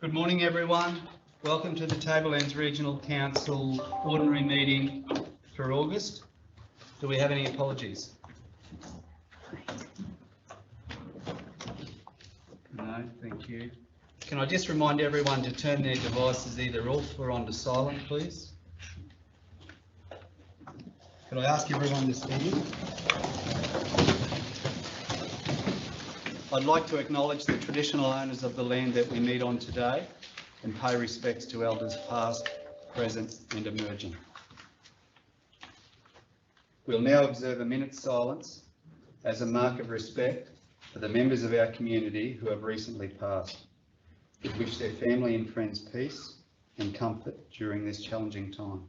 Good morning, everyone. Welcome to the Tablelands Regional Council Ordinary Meeting for August. Do we have any apologies? No, thank you. Can I just remind everyone to turn their devices either off or onto silent, please? Could I ask everyone to stand? I'd like to acknowledge the traditional owners of the land that we meet on today and pay respects to elders past, present and emerging. We'll now observe a minute's silence as a mark of respect for the members of our community who have recently passed. We wish their family and friends peace and comfort during this challenging time.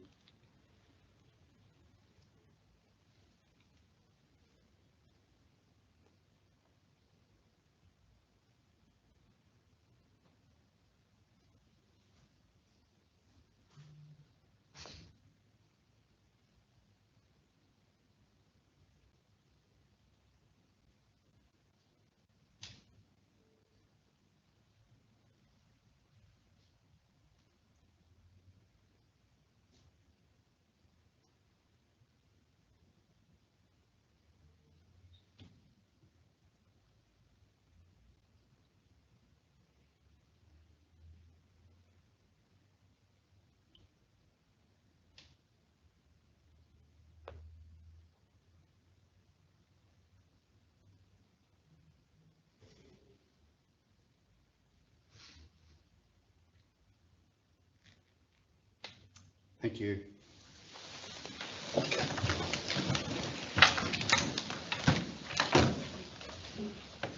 Thank you.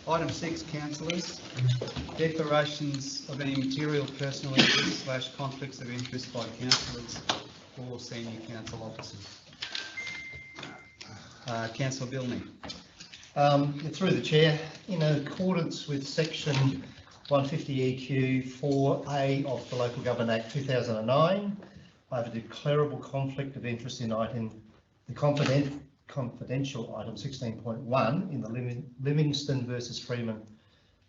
Item 6, councillors. Declarations of any material personal interest / conflicts of interest by councillors or senior council officers. Councillor Billney. Through the chair, in accordance with section 150 EQ 4A of the Local Government Act 2009, I have a declarable conflict of interest in the confidential item 16.1 in the Livingston versus Freeman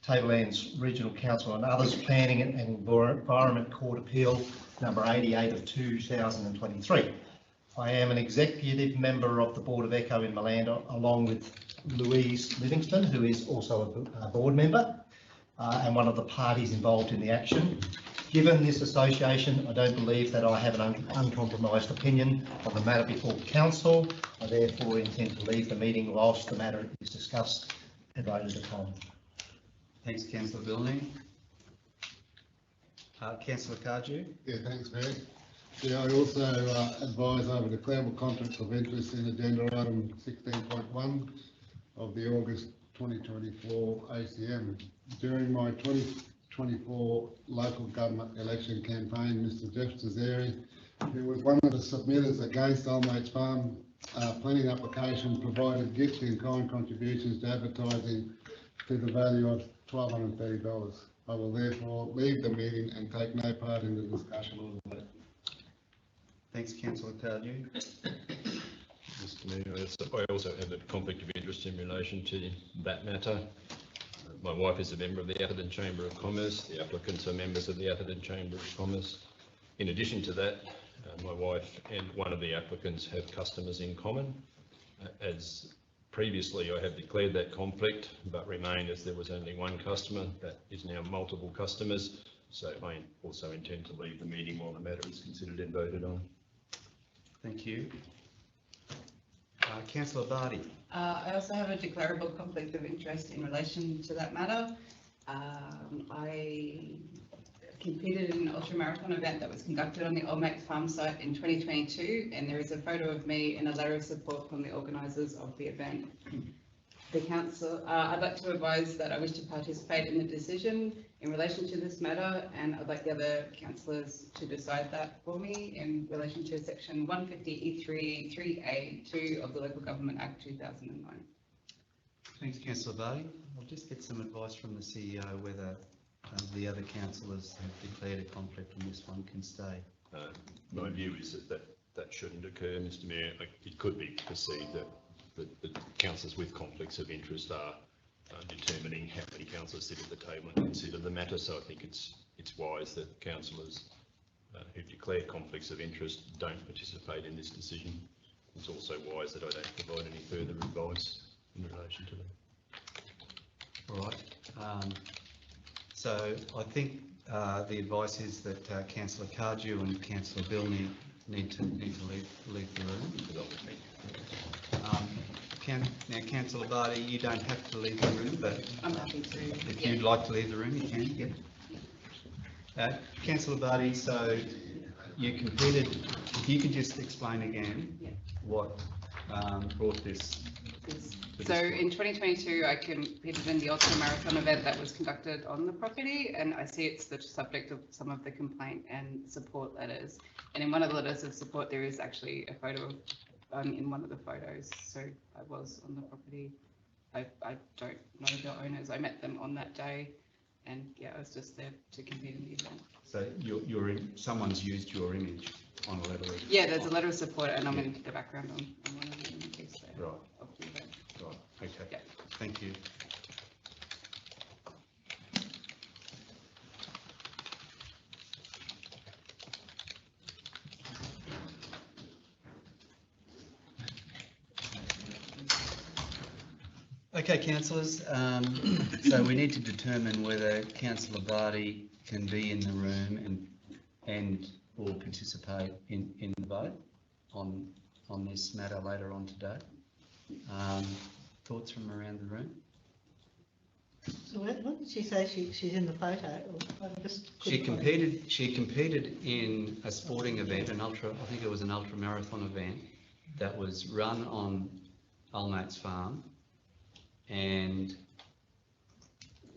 Tablelands Regional Council and Others Planning and Environment Court Appeal number 88 of 2023. I am an executive member of the Board of Echo in Malanda, along with Louise Livingston, who is also a board member and one of the parties involved in the action. Given this association, I don't believe that I have an uncompromised opinion on the matter before council. I therefore intend to leave the meeting whilst the matter is discussed and voted upon. Thanks, Councillor Billney. Councillor Cardew. Yeah, thanks, Mayor. Yeah, I also advise over declarable conflicts of interest in agenda item 16.1 of the August 2024 ACM. During my 2024 local government election campaign, Mr. Jeff Cesari, who was one of the submitters against Oldmates Farm planning application, provided gift in kind contributions to advertising to the value of $1,230. I will therefore leave the meeting and take no part in the discussion on the vote. Thanks, Councillor Cardew. Mr Mayor, I also have a conflict of interest in relation to that matter. My wife is a member of the Atherton Chamber of Commerce. The applicants are members of the Atherton Chamber of Commerce. In addition to that, my wife and one of the applicants have customers in common. As previously I have declared that conflict, but remained as there was only one customer. That is now multiple customers. So I also intend to leave the meeting while the matter is considered and voted on. Thank you. Councillor Barty. I also have a declarable conflict of interest in relation to that matter. I competed in an ultramarathon event that was conducted on the Oldmates Farm site in 2022, and there is a photo of me and a letter of support from the organisers of the event. The council, I'd like to advise that I wish to participate in the decision in relation to this matter, and I'd like the other councillors to decide that for me in relation to section 150 3A2 of the Local Government Act 2009. Thanks, Councillor Barty. I'll just get some advice from the CEO whether the other councillors have declared a conflict and this one can stay. My view is that shouldn't occur, Mr Mayor. It could be perceived that the councillors with conflicts of interest are determining how many councillors sit at the table and consider the matter. So I think it's it's wise that councillors who declare conflicts of interest don't participate in this decision. It's also wise that I don't provide any further advice in relation to that. All right. So I think the advice is that Councillor Cardew and Councillor Bill need to leave the room. Now, Councillor Barty, you don't have to leave the room, but I'm happy to. if Yeah. you'd like to leave the room, you can. Yeah. Councillor Barty, so you competed. If you could just explain again Yeah. what brought this. So in 2022, I competed in the ultra marathon event that was conducted on the property, and I see it's the subject of some of the complaint and support letters. And in one of the letters of support, there is actually a photo of, in one of the photos. So I was on the property. I don't know the owners. I met them on that day, and yeah, I was just there to compete in the event. So someone's used your image on a letter of. Yeah, there's a letter of support, and I'm going to the background on one of the images there Right. of the event. Right, okay. Yeah. Thank you. Okay, councillors, so we need to determine whether Councillor Barty can be in the room and or participate in the vote on this matter later on today. Thoughts from around the room? So what did she say? She's in the photo? Or I just She couldn't competed in a sporting event, I think it was an ultra marathon event that was run on Almack's farm, and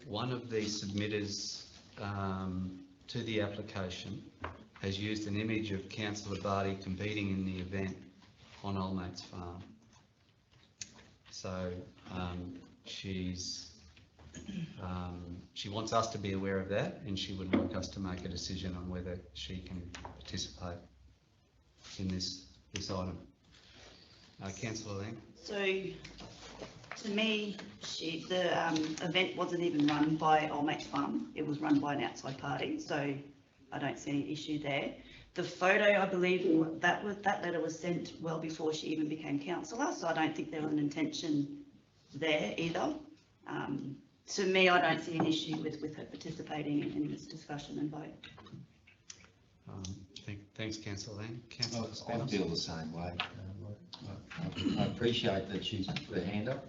one of the submitters to the application has used an image of Councillor Barty competing in the event on Almack's farm. So she wants us to be aware of that, and she would like us to make a decision on whether she can participate in this item. Councillor Lang? So, to me, the event wasn't even run by Almack's Farm. It was run by an outside party, so I don't see any issue there. The photo, I believe, that letter was sent well before she even became councillor, so I don't think there was an intention there either. To me, I don't see an issue with her participating in this discussion and vote. Thanks, Councillor Lang. Councillor I Spanos? feel the same way. I appreciate that she's put her hand up.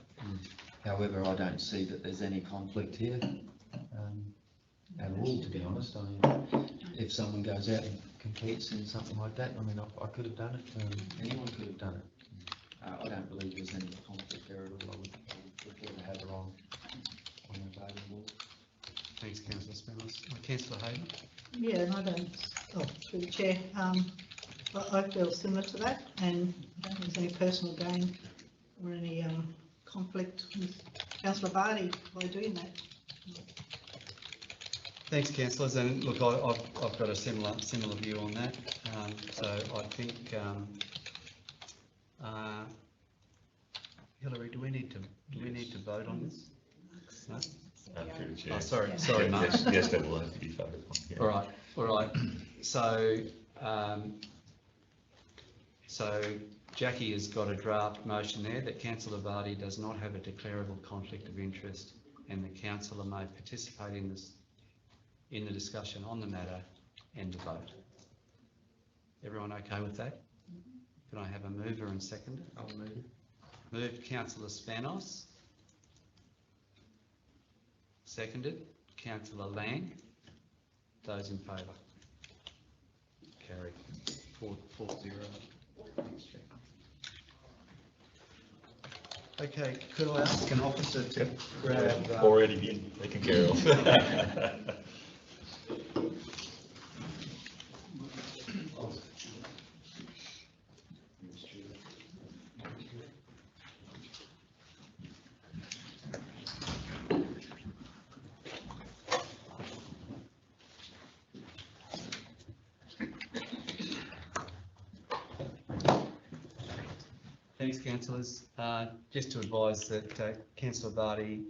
However, I don't see that there's any conflict here at all, to be honest. I mean, if someone goes out and competes in something like that, I mean, I could have done it. Anyone could have done it. I don't believe there's any conflict there at all. I would prefer to have her on the voting board. Thanks, Councillor Spanos. Councillor Hayden? Yeah, and I don't, through the chair, I feel similar to that, and I don't think there's any personal gain or any conflict with Councillor Barty by doing that. Thanks, councillors, and look, I've got a similar view on that. So I think, Hillary, do we need to vote on this? No? Through the chair. Oh, sorry, Mark. Yes, that will have to be voted on. Yeah. All right. So Jackie has got a draft motion there that Councillor Barty does not have a declarable conflict of interest, and the councillor may participate in the discussion on the matter and the vote. Everyone okay with that? Can I have a mover and seconder? I'll move it. Moved, Councillor Spanos. Seconded, Councillor Lang. Those in favour? Carried. 4-0. Okay, could I ask an officer to grab... Already been taken care of. Thanks, councillors. Just to advise that Councillor Barty,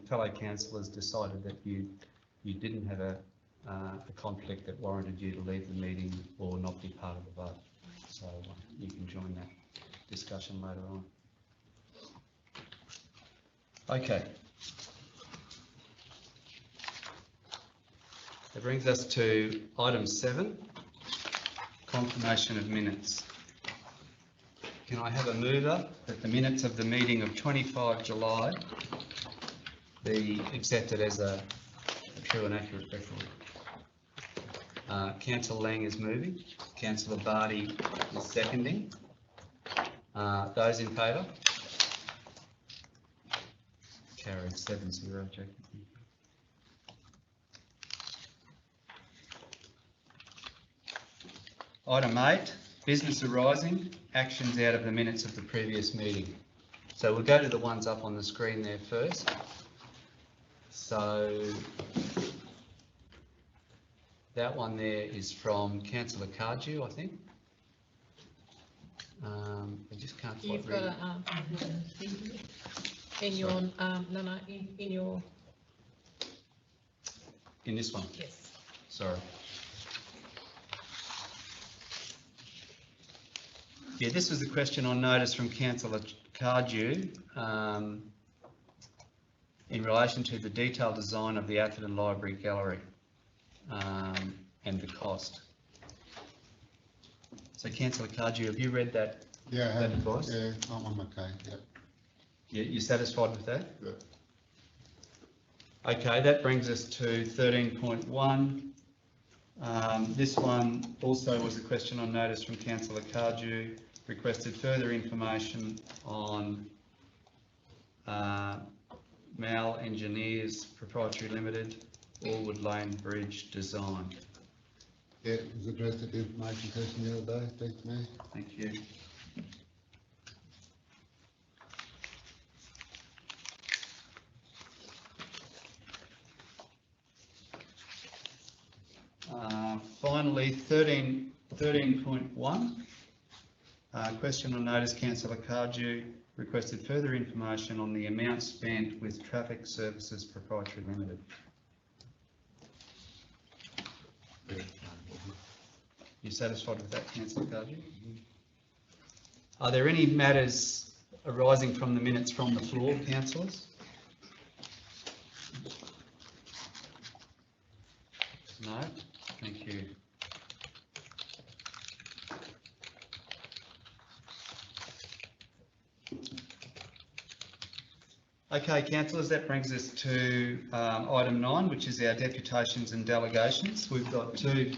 fellow councillors decided that you didn't have a a conflict that warranted you to leave the meeting or not be part of the vote. So you can join that discussion later on. Okay. That brings us to item 7, confirmation of minutes. Can I have a mover that the minutes of the meeting of 25 July be accepted as a true and accurate record? Councillor Lang is moving. Councillor Barty is seconding. Those in favour? Carried 7-0, Jackie. Item 8, business arising, actions out of the minutes of the previous meeting. So we'll go to the ones up on the screen there first. So that one there is from Councillor Cardew, I think. I just can't quite You've read got it. in your, in your, In this one, yes. sorry. Yeah, this was a question on notice from Councillor Cardew in relation to the detailed design of the Atherton Library Gallery and the cost. So Councillor Cardew, have you read that? Yeah, I have. advice? Yeah, I'm okay, yeah. You satisfied with that? Yeah. Okay, that brings us to 13.1. This one also was a question on notice from Councillor Cardew, requested further information on Mal Engineers Proprietary Limited, Allwood Lane Bridge design. Yeah, it was addressed at the information session the other day, thanks, Mayor. Thank you. Finally, 13.1, question on notice, Councillor Cardew requested further information on the amount spent with Traffic Services Proprietary Limited. You satisfied with that, Councillor Cardew? Are there any matters arising from the minutes from the floor, councillors? No? Thank you. Okay, councillors, that brings us to item 9, which is our deputations and delegations. We've got two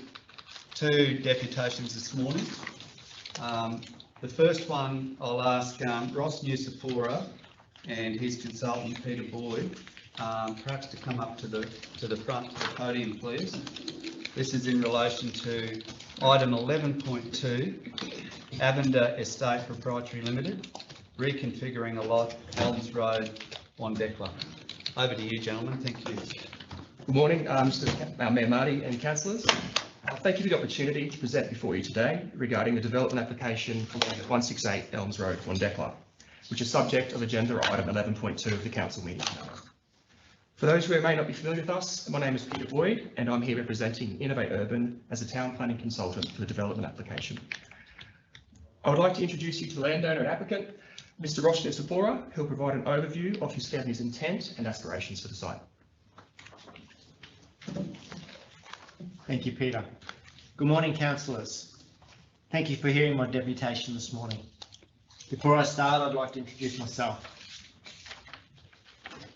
deputations this morning. The first one, I'll ask Ross Nusafora and his consultant Peter Boyd perhaps to come up to the front of the podium, please. This is in relation to item 11.2, Avenda Estate Proprietary Limited, reconfiguring a lot, Elms Road, Wandekla. Over to you, gentlemen. Thank you. Good morning, Mayor Marty and councillors. Thank you for the opportunity to present before you today regarding the development application for 168 Elms Road, Wandekla, which is subject of agenda item 11.2 of the council meeting. For those who may not be familiar with us, my name is Peter Boyd and I'm here representing Innovate Urban as a town planning consultant for the development application. I would like to introduce you to the landowner and applicant, Mr. Ross Nusafora, who will provide an overview of his family's intent and aspirations for the site. Thank you, Peter. Good morning, councillors. Thank you for hearing my deputation this morning. Before I start, I'd like to introduce myself.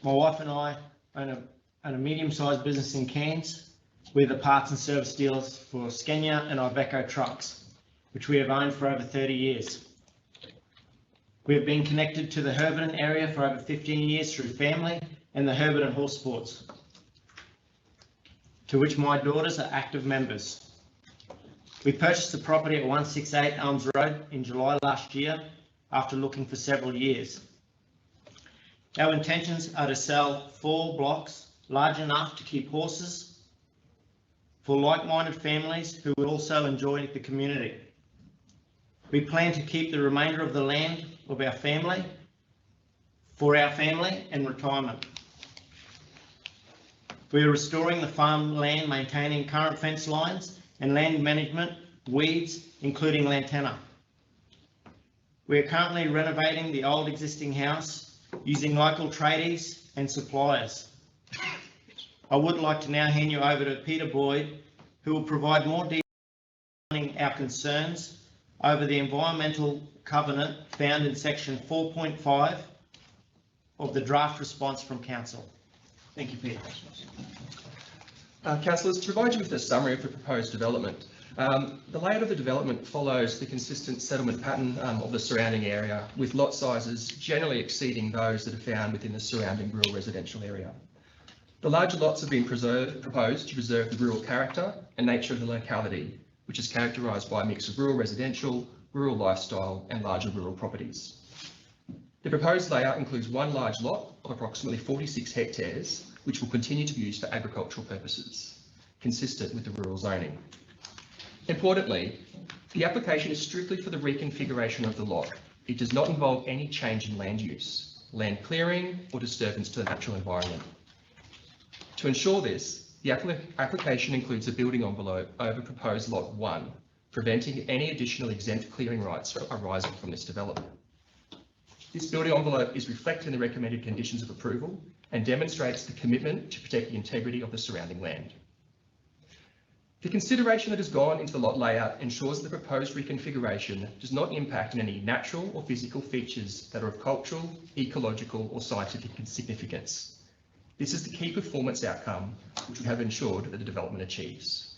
My wife and I own a medium-sized business in Cairns. We're the parts and service dealers for Scania and Iveco trucks, which we have owned for over 30 years. We have been connected to the Herberton area for over 15 years through family and the Herberton Horse Sports, to which my daughters are active members. We purchased the property at 168 Elms Road in July last year after looking for several years. Our intentions are to sell 4 blocks large enough to keep horses for like-minded families who will also enjoy the community. We plan to keep the remainder of the land of our family for our family and retirement. We are restoring the farmland, maintaining current fence lines and land management, weeds, including lantana. We are currently renovating the old existing house using local tradies and suppliers. I would like to now hand you over to Peter Boyd, who will provide more detail on our concerns over the environmental covenant found in section 4.5 of the draft response from Council. Thank you, Peter. Councillors, to provide you with a summary of the proposed development, the layout of the development follows the consistent settlement pattern of the surrounding area, with lot sizes generally exceeding those that are found within the surrounding rural residential area. The larger lots have been proposed to preserve the rural character and nature of the locality, which is characterised by a mix of rural residential, rural lifestyle and larger rural properties. The proposed layout includes one large lot of approximately 46 hectares, which will continue to be used for agricultural purposes, consistent with the rural zoning. Importantly, the application is strictly for the reconfiguration of the lot. It does not involve any change in land use, land clearing or disturbance to the natural environment. To ensure this, the application includes a building envelope over proposed lot 1, preventing any additional exempt clearing rights arising from this development. This building envelope is reflected in the recommended conditions of approval and demonstrates the commitment to protect the integrity of the surrounding land. The consideration that has gone into the lot layout ensures the proposed reconfiguration does not impact on any natural or physical features that are of cultural, ecological or scientific significance. This is the key performance outcome which we have ensured that the development achieves.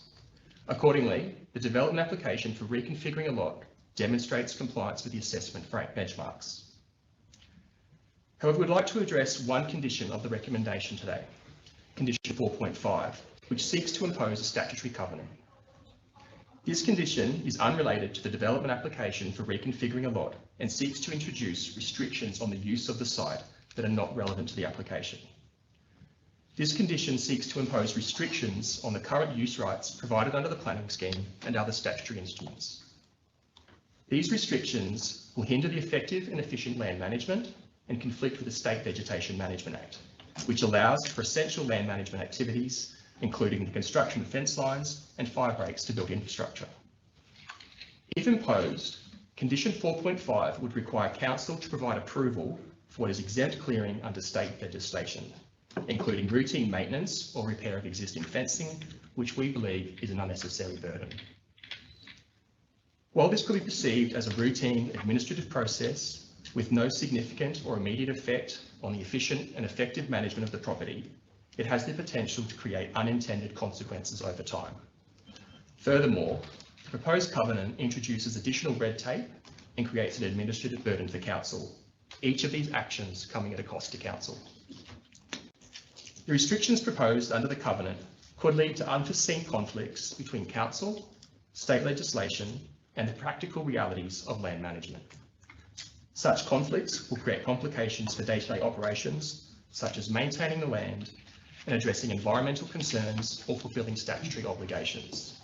Accordingly, the development application for reconfiguring a lot demonstrates compliance with the assessment benchmarks. However, we'd like to address one condition of the recommendation today, condition 4.5, which seeks to impose a statutory covenant. This condition is unrelated to the development application for reconfiguring a lot and seeks to introduce restrictions on the use of the site that are not relevant to the application. This condition seeks to impose restrictions on the current use rights provided under the planning scheme and other statutory instruments. These restrictions will hinder the effective and efficient land management and conflict with the State Vegetation Management Act, which allows for essential land management activities, including the construction of fence lines and fire breaks to build infrastructure. If imposed, condition 4.5 would require council to provide approval for what is exempt clearing under state legislation, including routine maintenance or repair of existing fencing, which we believe is an unnecessary burden. While this could be perceived as a routine administrative process with no significant or immediate effect on the efficient and effective management of the property, it has the potential to create unintended consequences over time. Furthermore, the proposed covenant introduces additional red tape and creates an administrative burden for council, each of these actions coming at a cost to council. The restrictions proposed under the covenant could lead to unforeseen conflicts between council, state legislation, and the practical realities of land management. Such conflicts will create complications for day-to-day operations, such as maintaining the land and addressing environmental concerns or fulfilling statutory obligations.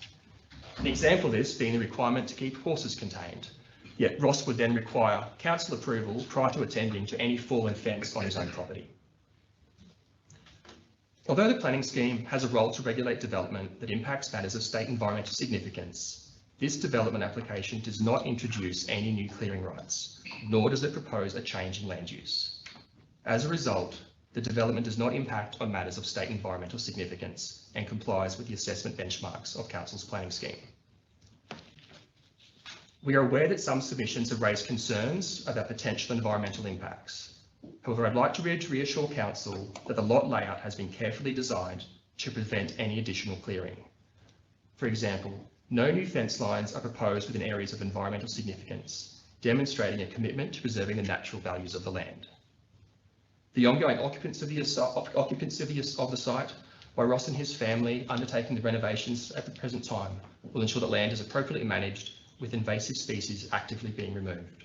An example of this being the requirement to keep horses contained, yet Ross would then require council approval prior to attending to any fallen fence on his own property. Although the planning scheme has a role to regulate development that impacts matters of state environmental significance, this development application does not introduce any new clearing rights, nor does it propose a change in land use. As a result, the development does not impact on matters of state environmental significance and complies with the assessment benchmarks of Council's planning scheme. We are aware that some submissions have raised concerns about potential environmental impacts. However, I'd like to reassure Council that the lot layout has been carefully designed to prevent any additional clearing. For example, no new fence lines are proposed within areas of environmental significance, demonstrating a commitment to preserving the natural values of the land. The ongoing occupancy of the site by Ross and his family undertaking the renovations at the present time will ensure that land is appropriately managed with invasive species actively being removed.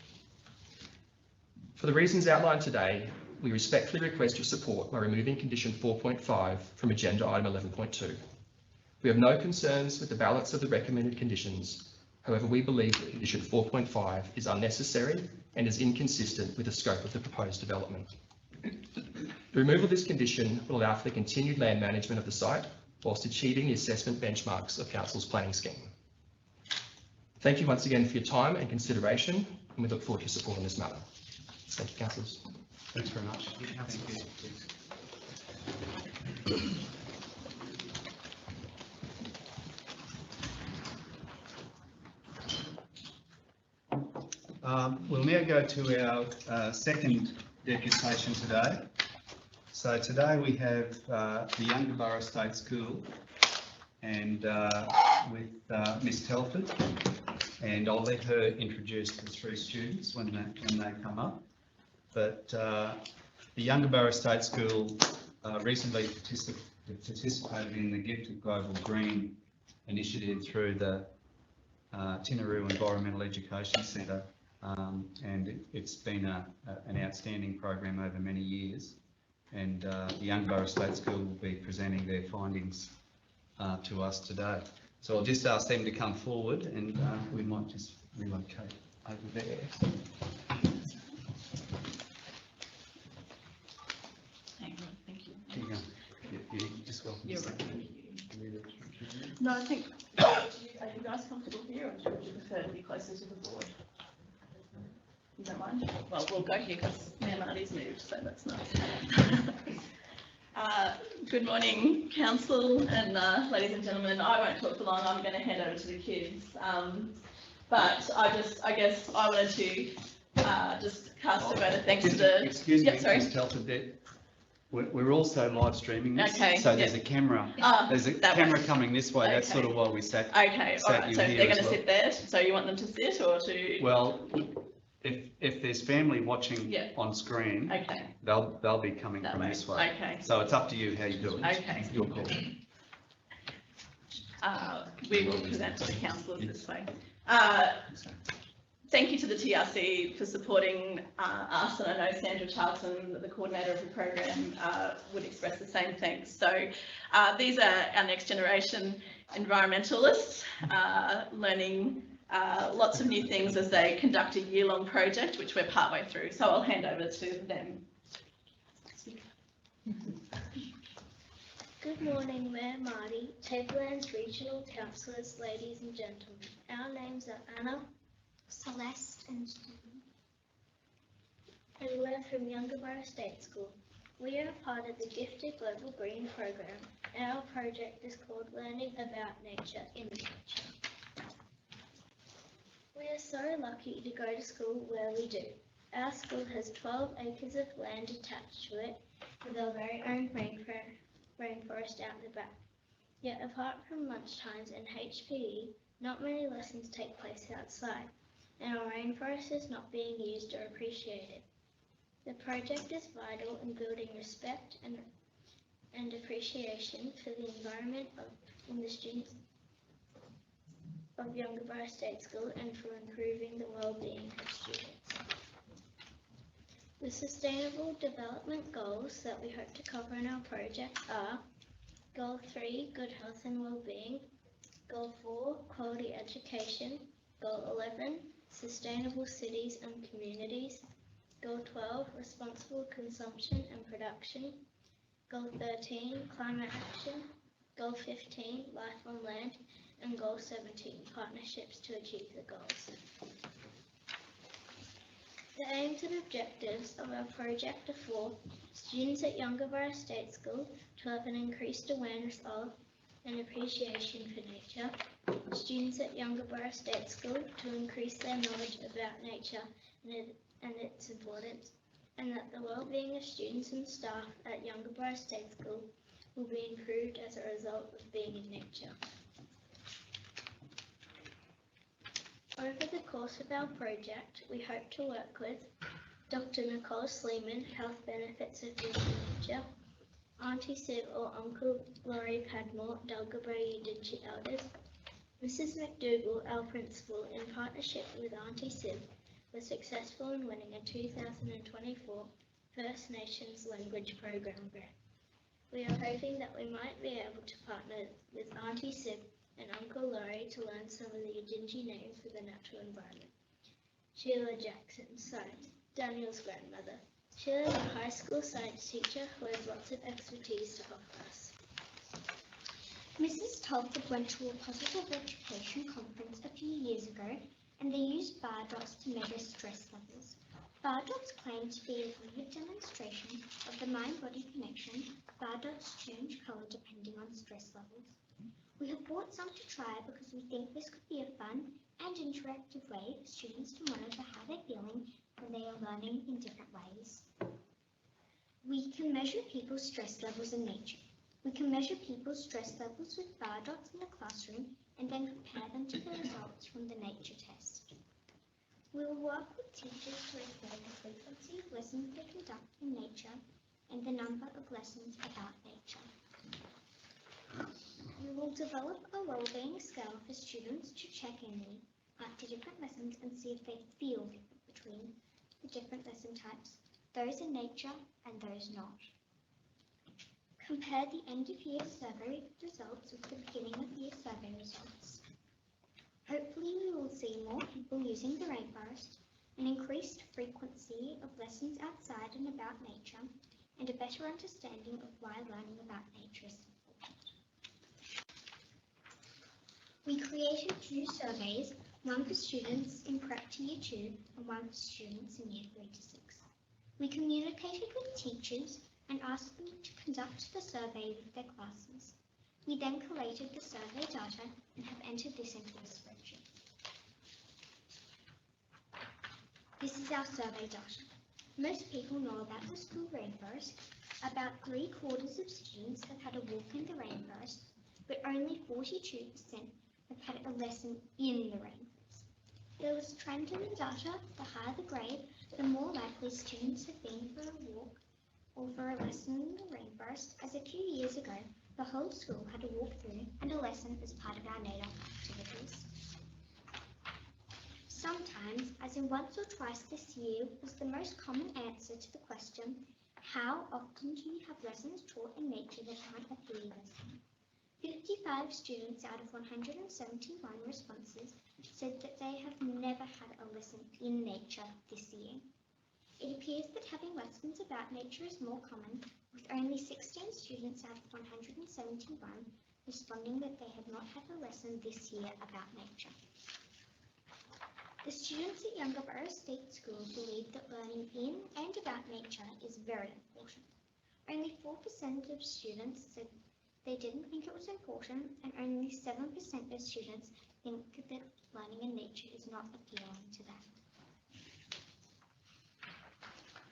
For the reasons outlined today, we respectfully request your support by removing condition 4.5 from agenda item 11.2. We have no concerns with the balance of the recommended conditions. However, we believe that condition 4.5 is unnecessary and is inconsistent with the scope of the proposed development. The removal of this condition will allow for the continued land management of the site whilst achieving the assessment benchmarks of Council's planning scheme. Thank you once again for your time and consideration, and we look forward to your support on this matter. Thank you, councillors. Thanks very much. Thank you. We'll now go to our second deputation today. So today we have the Yungaburra State School and with Miss Telford, and I'll let her introduce the three students when they come up. But the Yungaburra State School recently participated in the Gifted Global Green initiative through the Tinaroo Environmental Education Centre, and it's been an outstanding program over many years. And the Yungaburra State School will be presenting their findings to us today. So I'll just ask them to come forward, and we might just relocate over there. Thank you. Here you go. You're just welcome. You're to right. sit. No, I think, are you guys comfortable here, or would you prefer to be closer to the board? You don't mind? Well, we'll go here because Mayor Marty's moved, so that's nice. Good morning, council and ladies and gentlemen. I won't talk for long. I'm going to hand over to the kids. But I guess I wanted to just cast a vote of thanks to the. Excuse me, sorry. Ms. Telford, we're also live streaming this. Okay, So there's a camera. There's a that camera way. coming this way. That's Okay. sort of why we sat. Okay, all sat right. you So here they're going as to well. sit there. So you want them to sit or to? Well, if there's family watching Yeah. on screen, Okay. they'll be coming That from way. this way. Okay. So it's up to you how you do it. Okay. Your call. We will present to the councillors this way. Thank you to the TRC for supporting us, and I know Sandra Charlton, the coordinator of the program, would express the same thanks. So these are our next generation environmentalists learning lots of new things as they conduct a year-long project, which we're partway through. So I'll hand over to them. Good morning, Mayor Marty, Tablelands Regional Councillors, ladies and gentlemen. Our names are Anna, Celeste and Stephen, and we're from Yungaburra State School. We are part of the Gifted Global Green program. Our project is called Learning About Nature in Nature. We are so lucky to go to school where we do. Our school has 12 acres of land attached to it with our very own rainforest out the back. Yet apart from lunchtimes and HPE, not many lessons take place outside, and our rainforest is not being used or appreciated. The project is vital in building respect and appreciation for the environment in the students of Yungaburra State School and for improving the well-being of students. The Sustainable Development Goals that we hope to cover in our project are Goal 3, Good Health and Wellbeing, Goal 4, Quality Education, Goal 11, Sustainable Cities and Communities, Goal 12, Responsible Consumption and Production, Goal 13, Climate Action, Goal 15, Life on Land, and Goal 17, Partnerships to Achieve the Goals. The aims and objectives of our project are for students at Yungaburra State School to have an increased awareness of and appreciation for nature, students at Yungaburra State School to increase their knowledge about nature and its importance, and that the well-being of students and staff at Yungaburra State School will be improved as a result of being in nature. Over the course of our project, we hope to work with Dr. Nicole Sleeman, Health Benefits of Being in Nature, Auntie Siv or Uncle Laurie Padmore, Dalgabra Yidinji Elders, Mrs. McDougall, our principal, in partnership with Auntie Siv, was successful in winning a 2024 First Nations Language Program grant. We are hoping that we might be able to partner with Auntie Siv and Uncle Laurie to learn some of the Yidinji names for the natural environment. Sheila Jackson, so Daniel's grandmother. Sheila is a high school science teacher who has lots of expertise to offer us. Mrs. Telford went to a positive education conference a few years ago, and they used bar dots to measure stress levels. Bar dots claim to be a vivid demonstration of the mind-body connection. Bar dots change colour depending on stress levels. We have bought some to try because we think this could be a fun and interactive way for students to monitor how they're feeling when they are learning in different ways. We can measure people's stress levels in nature. We can measure people's stress levels with bar dots in the classroom and then compare them to the results from the nature test. We will work with teachers to explain the frequency of lessons they conduct in nature and the number of lessons about nature. We will develop a well-being scale for students to check in to different lessons and see if they feel different between the different lesson types, those in nature and those not. Compare the end-of-year survey results with the beginning of year survey results. Hopefully we will see more people using the rainforest, an increased frequency of lessons outside and about nature, and a better understanding of why learning about nature is important. We created 2 surveys, one for students in Prep to Year 2 and one for students in Year 3 to 6. We communicated with teachers and asked them to conduct the survey with their classes. We then collated the survey data and have entered this into a spreadsheet. This is our survey data. Most people know about the school rainforest. About 3/4 of students have had a walk in the rainforest, but only 42% have had a lesson in the rainforest. There was a trend in the data. The higher the grade, the more likely students have been for a walk or for a lesson in the rainforest, as a few years ago, the whole school had a walkthrough and a lesson as part of our NAIDOC activities. Sometimes, as in once or twice this year, was the most common answer to the question, how often do you have lessons taught in nature that aren't a PE lesson? 55 students out of 171 responses said that they have never had a lesson in nature this year. It appears that having lessons about nature is more common, with only 16 students out of 171 responding that they have not had a lesson this year about nature. The students at Youngborough State School believe that learning in and about nature is very important. Only 4% of students said they didn't think it was important, and only 7% of students think that learning in nature is not appealing to them.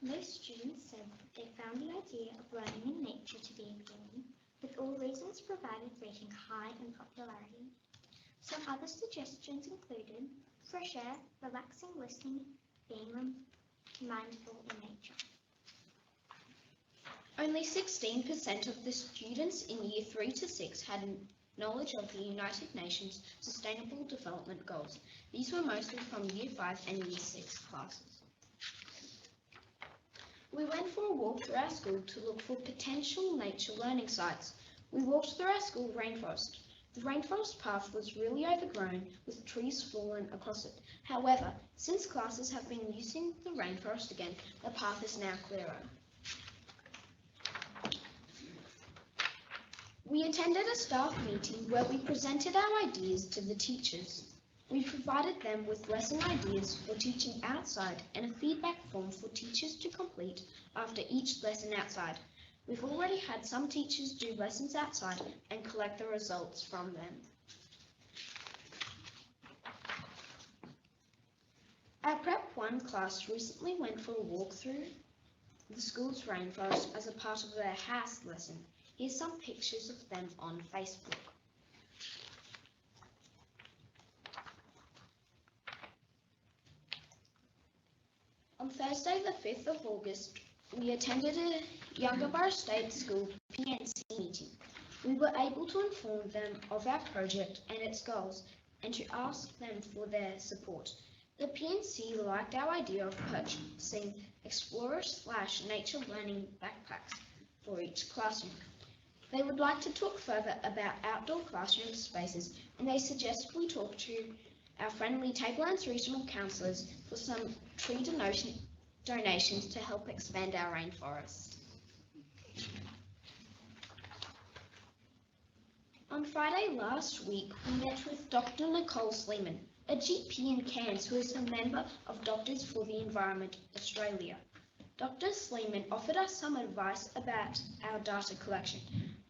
Most students said that they found the idea of learning in nature to be appealing, with all reasons provided rating high in popularity. Some other suggestions included fresh air, relaxing listening, being mindful in nature. Only 16% of the students in Year 3 to 6 had knowledge of the United Nations Sustainable Development Goals. These were mostly from Year 5 and Year 6 classes. We went for a walk through our school to look for potential nature learning sites. We walked through our school rainforest. The rainforest path was really overgrown with trees fallen across it. However, since classes have been using the rainforest again, the path is now clearer. We attended a staff meeting where we presented our ideas to the teachers. We provided them with lesson ideas for teaching outside and a feedback form for teachers to complete after each lesson outside. We've already had some teachers do lessons outside and collect the results from them. Our Prep 1 class recently went for a walk through the school's rainforest as a part of their house lesson. Here's some pictures of them on Facebook. On Thursday the 5th of August, we attended a Youngborough State School PNC meeting. We were able to inform them of our project and its goals and to ask them for their support. The PNC liked our idea of purchasing Explorer/Nature Learning backpacks for each classroom. They would like to talk further about outdoor classroom spaces, and they suggest we talk to our friendly Tablelands Regional Councillors for some tree donations to help expand our rainforest. On Friday last week, we met with Dr. Nicole Sleeman, a GP in Cairns who is a member of Doctors for the Environment Australia. Dr. Sleeman offered us some advice about our data collection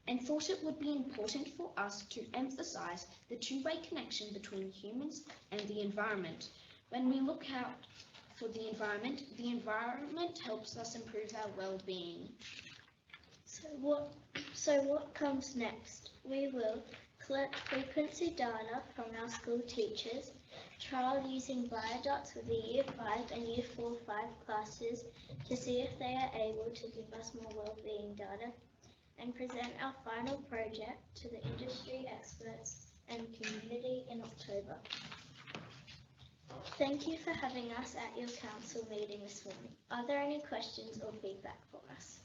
and thought it would be important for us to emphasise the two-way connection between humans and the environment. When we look out for the environment helps us improve our well-being. So what comes next? We will collect frequency data from our school teachers, trial using BioDots with the Year 5 and Year 4-5 classes to see if they are able to give us more well-being data, and present our final project to the industry experts and community in October. Thank you for having us at your council meeting this morning. Are there any questions or feedback for us?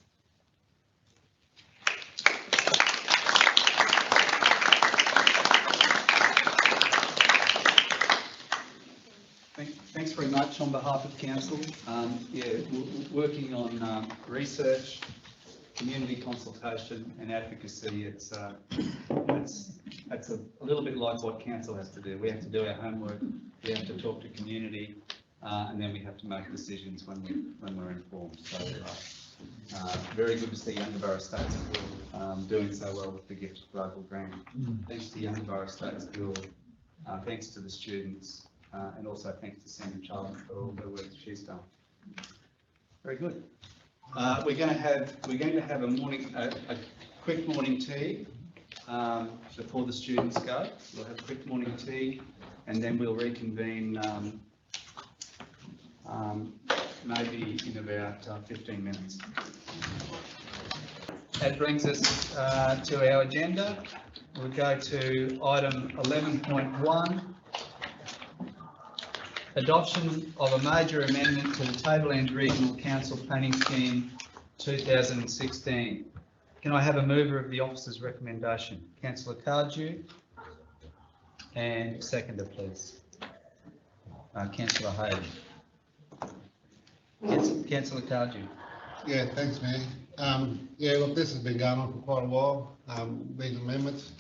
Thanks very much on behalf of council. Working on research, community consultation and advocacy. It's a little bit like what council has to do. We have to do our homework, we have to talk to community, and then we have to make decisions when we're informed. So very good to see Yungaburra State School doing so well with the Gift Global Grant. Thanks to Yungaburra State School, thanks to the students, and also thanks to Sandra Charlton for all the work she's done. Very good. We're going to have a quick morning tea before the students go. We'll have a quick morning tea, and then we'll reconvene maybe in about 15 minutes. That brings us to our agenda. We'll go to item 11.1. Adoption of a major amendment to the Tableland Regional Council Planning Scheme 2016. Can I have a mover of the officer's recommendation? Councillor Cardew, and seconder, please. Councillor Hayden. Councillor Cardew. Yeah, thanks, Manny. Yeah, look, this has been going on for quite a while. These amendments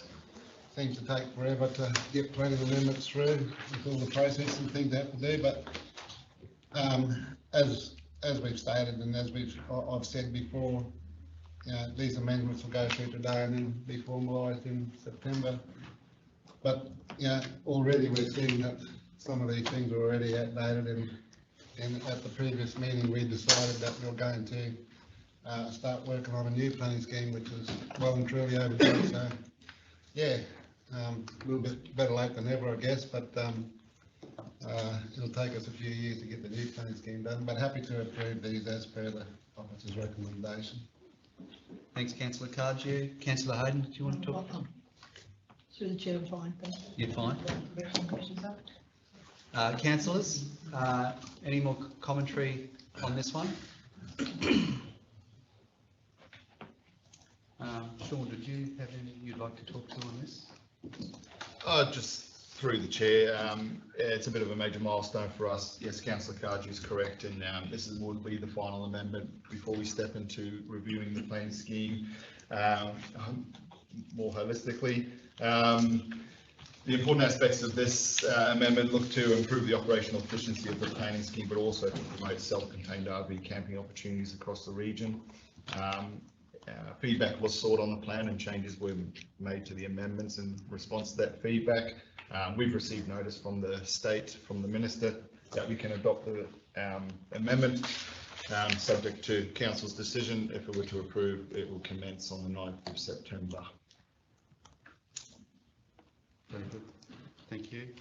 seems to take forever to get plenty of amendments through with all the process and things they have to do. But as we've stated and as I've said before, these amendments will go through today and then be formalised in September. But already we're seeing that some of these things are already outdated, and at the previous meeting we decided that we were going to start working on a new planning scheme, which is well and truly overdue. So yeah, a little bit better late than never, I guess, but it'll take us a few years to get the new planning scheme done, but happy to approve these as per the officer's recommendation. Thanks, Councillor Cardew. Councillor Hayden, do you want to talk? Through the chair, I'm fine, thank you. You're fine. Councillors, any more commentary on this one? Sean, did you have anything you'd like to talk to on this? Just through the chair, it's a bit of a major milestone for us. Yes, Councillor Cardew is correct, and this will be the final amendment before we step into reviewing the planning scheme more holistically. The important aspects of this amendment look to improve the operational efficiency of the planning scheme, but also to promote self-contained RV camping opportunities across the region. Feedback was sought on the plan and changes were made to the amendments in response to that feedback. We've received notice from the state, from the minister, that we can adopt the amendment, subject to council's decision. If it were to approve, it will commence on the 9th of September. Very good. Thank you.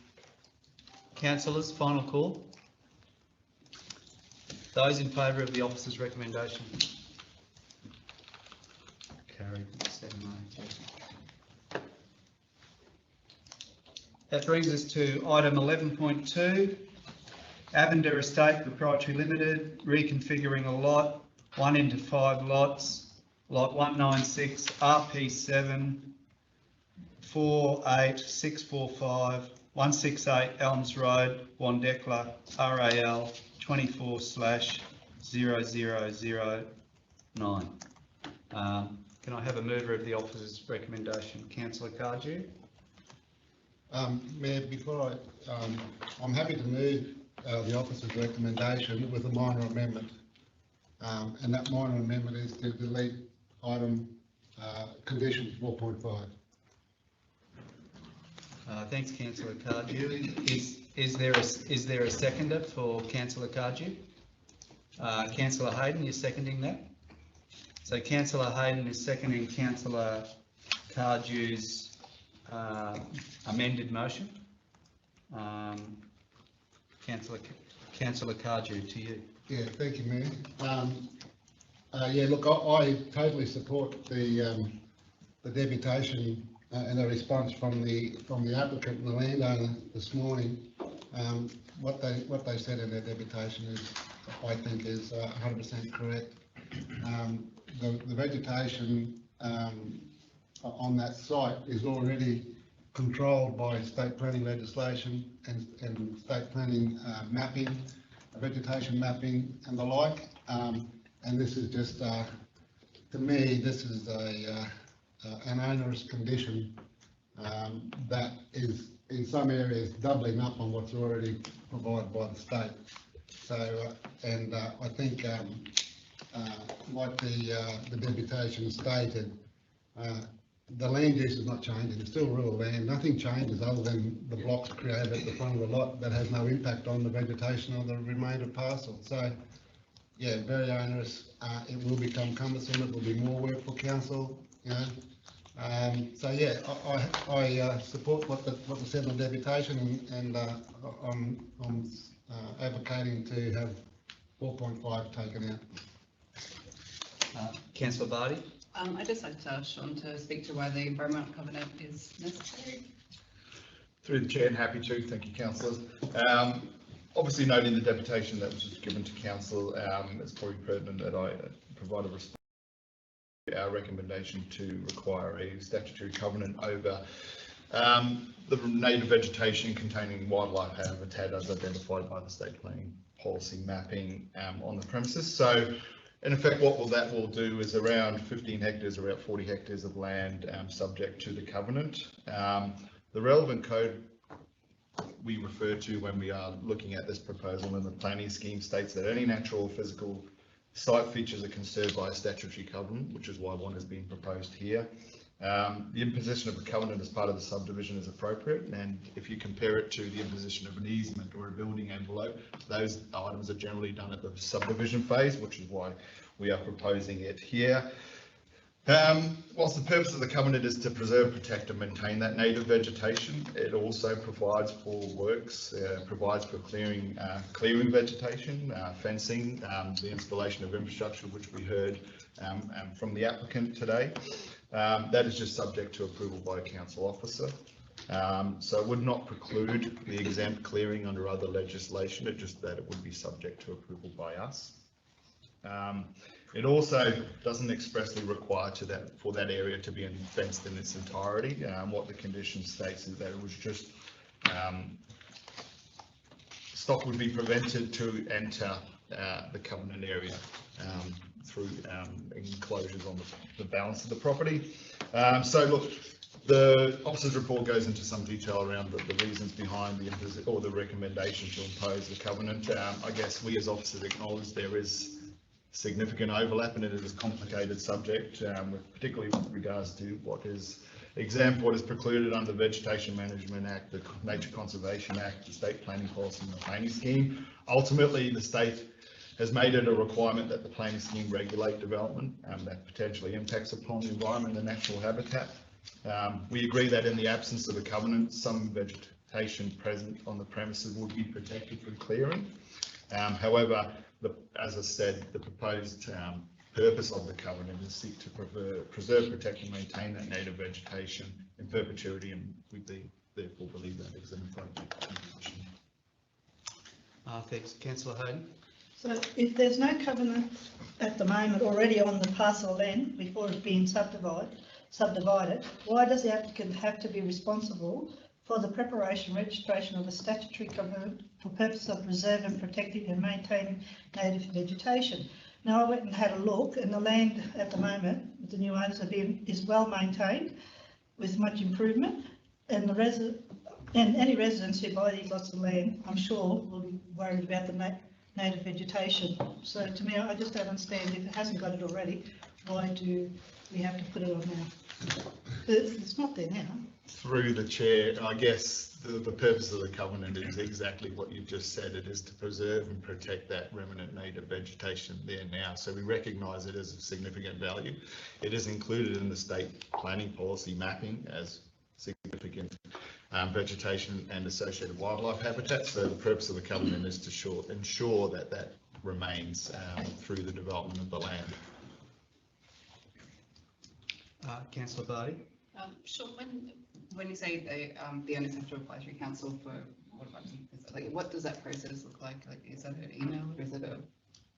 Councillors, final call. Those in favour of the officer's recommendation? Carried. 7-9. That brings us to item 11.2. Avender Estate Proprietary Limited, reconfiguring a lot, 1 into 5 lots, lot 196, RP7, 48645, 168 Elms Road, Wandekla, RAL 24/3 0009. Can I have a mover of the officer's recommendation? Councillor Cardew. Mayor, before I'm happy to move the officer's recommendation with a minor amendment. And that minor amendment is to delete item condition 4.5. Thanks, Councillor Cardew. Is there a seconder for Councillor Cardew? Councillor Hayden, you're seconding that? So Councillor Hayden is seconding Councillor Cardew's amended motion. Councillor Cardew, to you. Yeah, thank you, Mayor. Yeah, look, I totally support the deputation and the response from the applicant and the landowner this morning. What they said in their deputation is, I think, is 100% correct. The vegetation on that site is already controlled by state planning legislation and state planning mapping, vegetation mapping and the like. And this is just, to me, this is an onerous condition that is in some areas doubling up on what's already provided by the state. So, and I think like the deputation stated, the land use is not changing. It's still rural land. Nothing changes other than the blocks created at the front of the lot that has no impact on the vegetation of the remainder parcel. So, yeah, very onerous. It will become cumbersome. It will be more work for council. You know. So yeah, I support what was said in the deputation, and I'm advocating to have 4.5 taken out. Councillor Barty. I'd just like to ask Sean to speak to why the environmental covenant is necessary. Through the chair, and happy to. Thank you, councillors. Obviously, noting the deputation that was just given to council, it's probably pertinent that I provide a response. Our recommendation to require a statutory covenant over the native vegetation containing wildlife habitat as identified by the state planning policy mapping on the premises. So in effect, what that will do is around 15 hectares, around 40 hectares of land subject to the covenant. The relevant code we refer to when we are looking at this proposal in the planning scheme states that any natural or physical site features are conserved by a statutory covenant, which is why one is being proposed here. The imposition of a covenant as part of the subdivision is appropriate, and if you compare it to the imposition of an easement or a building envelope, those items are generally done at the subdivision phase, which is why we are proposing it here. Whilst the purpose of the covenant is to preserve, protect and maintain that native vegetation, it also provides for works, provides for clearing vegetation, fencing, the installation of infrastructure, which we heard from the applicant today. That is just subject to approval by a council officer. So it would not preclude the exempt clearing under other legislation, it's just that it would be subject to approval by us. It also doesn't expressly require for that area to be fenced in its entirety. What the condition states is that it was just stock would be prevented to enter the covenant area through enclosures on the balance of the property. So look, the officer's report goes into some detail around the reasons behind the recommendation to impose the covenant. I guess we as officers acknowledge there is significant overlap and it is a complicated subject, particularly with regards to what is exempt, what is precluded under the Vegetation Management Act, the Nature Conservation Act, the State Planning Policy and the Planning Scheme. Ultimately, the state has made it a requirement that the planning scheme regulate development that potentially impacts upon the environment and natural habitat. We agree that in the absence of a covenant, some vegetation present on the premises would be protected from clearing. However, as I said, the proposed purpose of the covenant is seek to preserve, protect and maintain that native vegetation in perpetuity, and we therefore believe that is an appropriate condition. Thanks. Councillor Hayden. So if there's no covenant at the moment already on the parcel land before it's being subdivided, why does the applicant have to be responsible for the preparation and registration of a statutory covenant for purpose of preserving, protecting and maintaining native vegetation. Now I went and had a look, and the land at the moment with the new owners is well maintained with much improvement, and any residents who buy these lots of land, I'm sure, will be worried about the native vegetation. So to me, I just don't understand, if it hasn't got it already, why do we have to put it on now? It's not there now. Through the chair, I guess the purpose of the covenant is exactly what you've just said. It is to preserve and protect that remnant native vegetation there now. So we recognise it as of significant value. It is included in the state planning policy mapping as significant vegetation and associated wildlife habitat. So the purpose of the covenant is to ensure that that remains through the development of the land. Councillor Barty? Sure. When you say the owners have to apply through council for what does that process look like? Like, is that an email or is it a?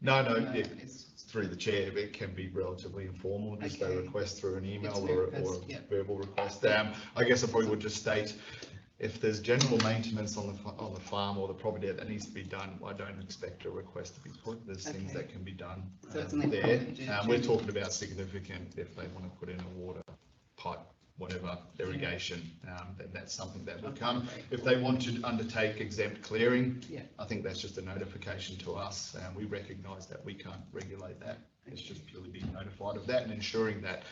No, it's through the chair. It can be relatively informal, just a request through an email or a verbal request. I guess I probably would just state, if there's general maintenance on the farm or the property that needs to be done, I don't expect a request to be put. There's things that can be done there. We're talking about significant, if they want to put in a water pipe, whatever, irrigation, then that's something that will come. If they want to undertake exempt clearing, I think that's just a notification to us. We recognise that we can't regulate that. It's just purely being notified of that and ensuring that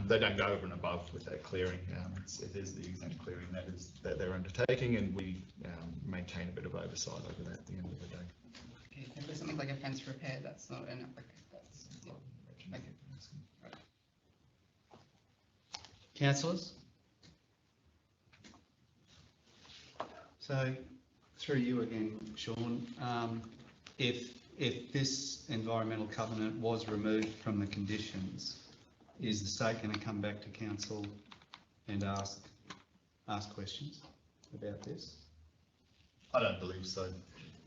they don't go over and above with that clearing. It is the exempt clearing that they're undertaking, and we maintain a bit of oversight over that at the end of the day. Okay, if there's something like a fence repair, that's not an application. Okay. Councillors? So, through you again, Sean, if this environmental covenant was removed from the conditions, is the state going to come back to council and ask questions about this? I don't believe so,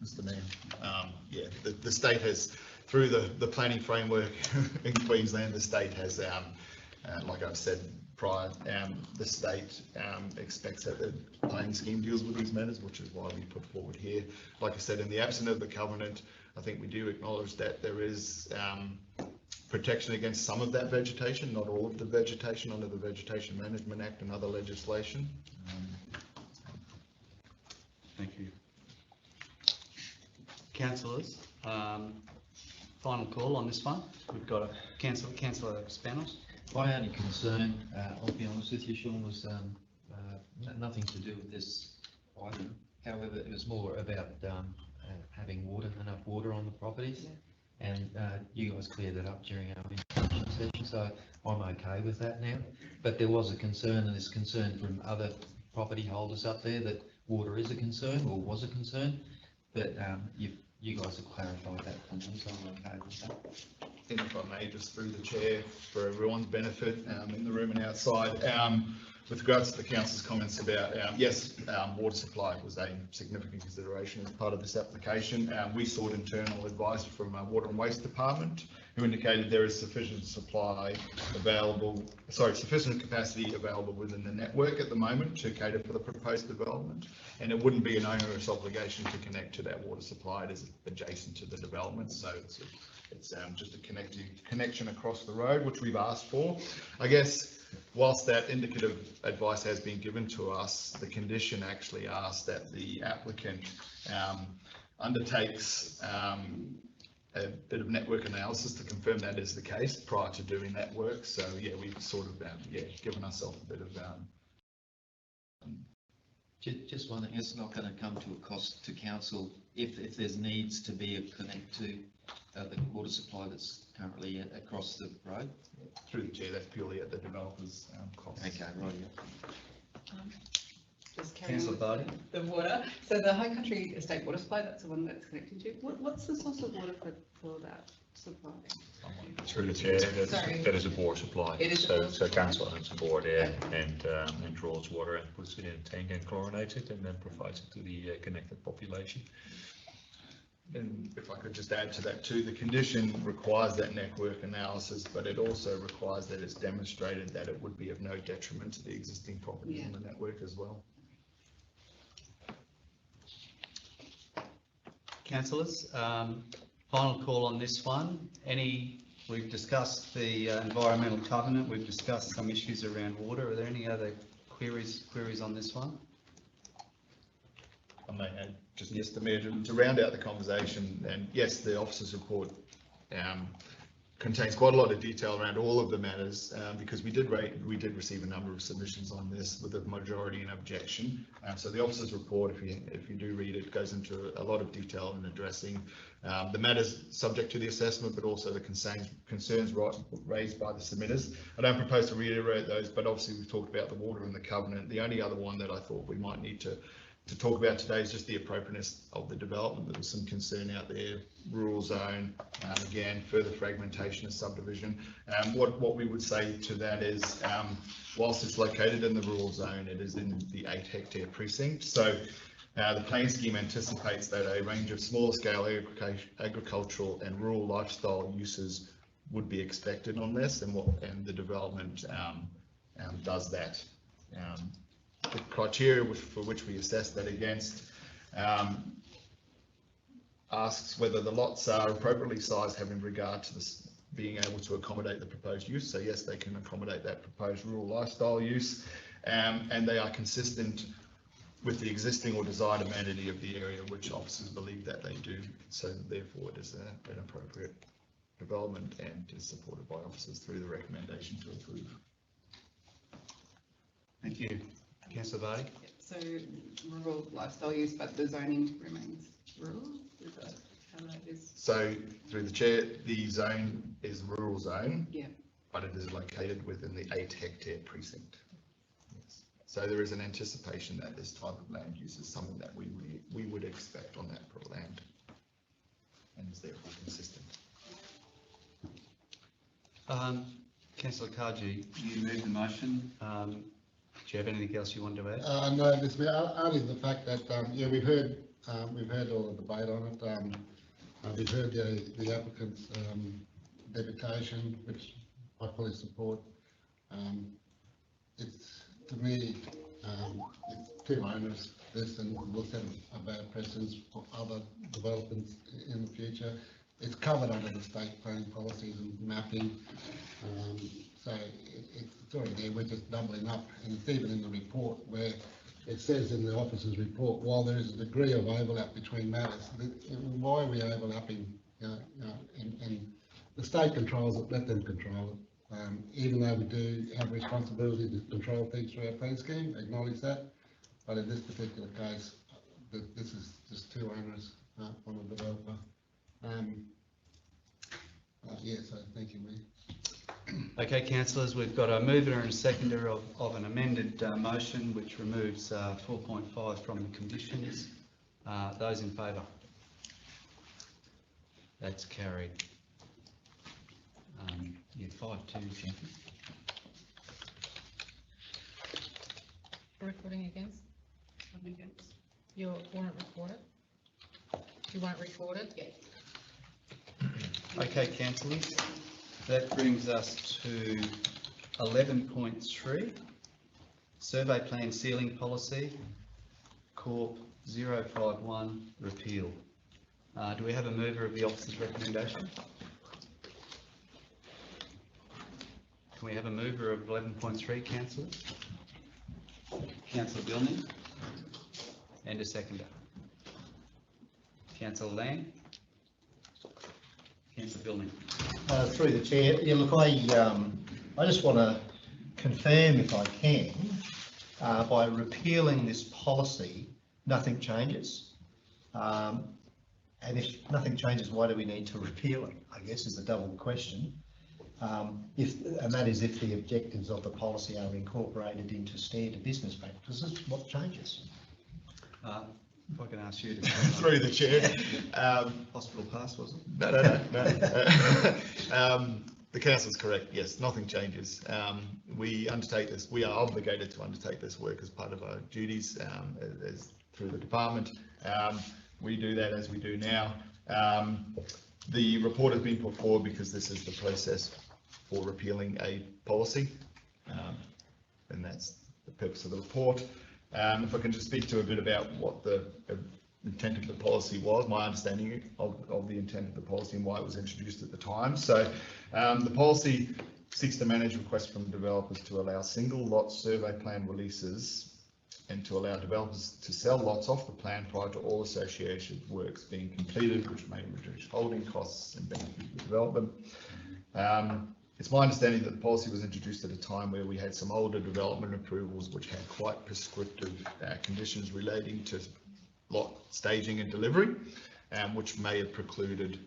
Mr. Mayor. The state has, through the planning framework in Queensland, the state has, like I've said prior, the state expects that the planning scheme deals with these matters, which is why we put forward here. Like I said, in the absence of the covenant, I think we do acknowledge that there is protection against some of that vegetation, not all of the vegetation, under the Vegetation Management Act and other legislation. Thank you. Councillors, final call on this one. We've got a Councillor Spanos. My only concern, I'll be honest with you, Sean, was nothing to do with this item. However, it was more about having enough water on the properties. And you guys cleared it up during our introduction session, so I'm okay with that now. But there was a concern, and there's concern from other property holders up there that water is a concern, or was a concern. But you guys have clarified that for me, so I'm okay with that. And if I may, just through the chair, for everyone's benefit, in the room and outside, with regards to the council's comments about, yes, water supply was a significant consideration as part of this application. We sought internal advice from our Water and Waste Department, who indicated there is sufficient capacity available within the network at the moment to cater for the proposed development, and it wouldn't be an onerous obligation to connect to that water supply. It is adjacent to the development, so it's just a connection across the road, which we've asked for. I guess, whilst that indicative advice has been given to us, the condition actually asks that the applicant undertakes a bit of network analysis to confirm that is the case prior to doing that work. So yeah, we've sort of given ourselves a bit of just one thing, it's not going to come to a cost to council if there's needs to be a connect to the water supply that's currently across the road. Through the chair, that's purely at the developer's cost. Okay, right. Just carrying on the water. So the High Country Estate water supply, that's the one that's connected to. What's the source of water for that supply? Through the chair, that is a bore supply. It is so council owns a bore there and draws water and puts it in a tank and chlorinates it and then provides it to the connected population. and if I could just add to that too, the condition requires that network analysis, but it also requires that it's demonstrated that it would be of no detriment to the existing properties on the network as well. Councillors, final call on this one. We've discussed the environmental covenant, we've discussed some issues around water. Are there any other queries on this one? I may add just Mr. Mayor to round out the conversation, and yes, the officer's report contains quite a lot of detail around all of the matters, because we did receive a number of submissions on this with a majority in objection. So the officer's report, if you do read it, goes into a lot of detail in addressing the matters subject to the assessment, but also the concerns raised by the submitters. I don't propose to reiterate those, but obviously we've talked about the water and the covenant. The only other one that I thought we might need to talk about today is just the appropriateness of the development. There was some concern out there, rural zone, again, further fragmentation of subdivision. What we would say to that is, whilst it's located in the rural zone, it is in the 8 hectare precinct. So the plan scheme anticipates that a range of smaller scale agricultural and rural lifestyle uses would be expected on this, and the development does that. The criteria for which we assess that against asks whether the lots are appropriately sized having regard to this being able to accommodate the proposed use. So yes, they can accommodate that proposed rural lifestyle use, and they are consistent with the existing or desired amenity of the area, which officers believe that they do. So therefore it is an appropriate development and is supported by officers through the recommendation to approve. Thank you. Councillor Vardy? So rural lifestyle use, but the zoning remains rural? Is that how that is? So through the chair, the zone is rural zone. Yeah. But it is located within the 8 hectare precinct. Yes. So there is an anticipation that this type of land use is something that we would expect on that land, and is therefore consistent. Councillor Kaji, you moved the motion. Do you have anything else you want to add? No, Mr. Mayor, only the fact that, yeah, we've heard all the debate on it. We've heard the applicant's deputation, which I fully support. It's, to me, it's too onerous, this, and will set a bad precedence for other developments in the future. It's covered under the state planning policies and mapping, so it's already there. We're just doubling up, and it's even in the report where it says in the officer's report, while there is a degree of overlap between matters, why are we overlapping? And the state controls it, let them control it. Even though we do have responsibility to control things through our plan scheme, acknowledge that, but in this particular case, this is just too onerous on the developer. Yeah, so thank you, Mayor. Okay, councillors, we've got a mover and a seconder of an amended motion which removes 4.5 from the conditions. Those in favour? That's carried. Yeah, 5-2, Champion. Recording against? I'm against. You won't record it? You won't record it? Yeah. Okay, councillors, that brings us to 11.3, survey plan ceiling policy, Corp 051 repeal. Do we have a mover of the officer's recommendation? Can we have a mover of 11.3, councillors? Councillor Billman, and a seconder. Councillor Lamb. Councillor Billman. Through the chair, yeah, look, I just want to confirm, if I can, by repealing this policy, nothing changes. And if nothing changes, why do we need to repeal it? I guess is a double question. And that is if the objectives of the policy are incorporated into standard business practices, what changes? If I can ask you to through the chair. Hospital pass, was it? No. The council's correct. Yes, nothing changes. We undertake this. We are obligated to undertake this work as part of our duties as through the department. we do that as we do now. The report has been put forward because this is the process for repealing a policy, and that's the purpose of the report. If I can just speak to a bit about what the intent of the policy was, my understanding of the intent of the policy and why it was introduced at the time. So the policy seeks to manage requests from developers to allow single lot survey plan releases and to allow developers to sell lots off the plan prior to all associated works being completed, which may reduce holding costs and benefit the development. It's my understanding that the policy was introduced at a time where we had some older development approvals which had quite prescriptive conditions relating to lot staging and delivery, which may have precluded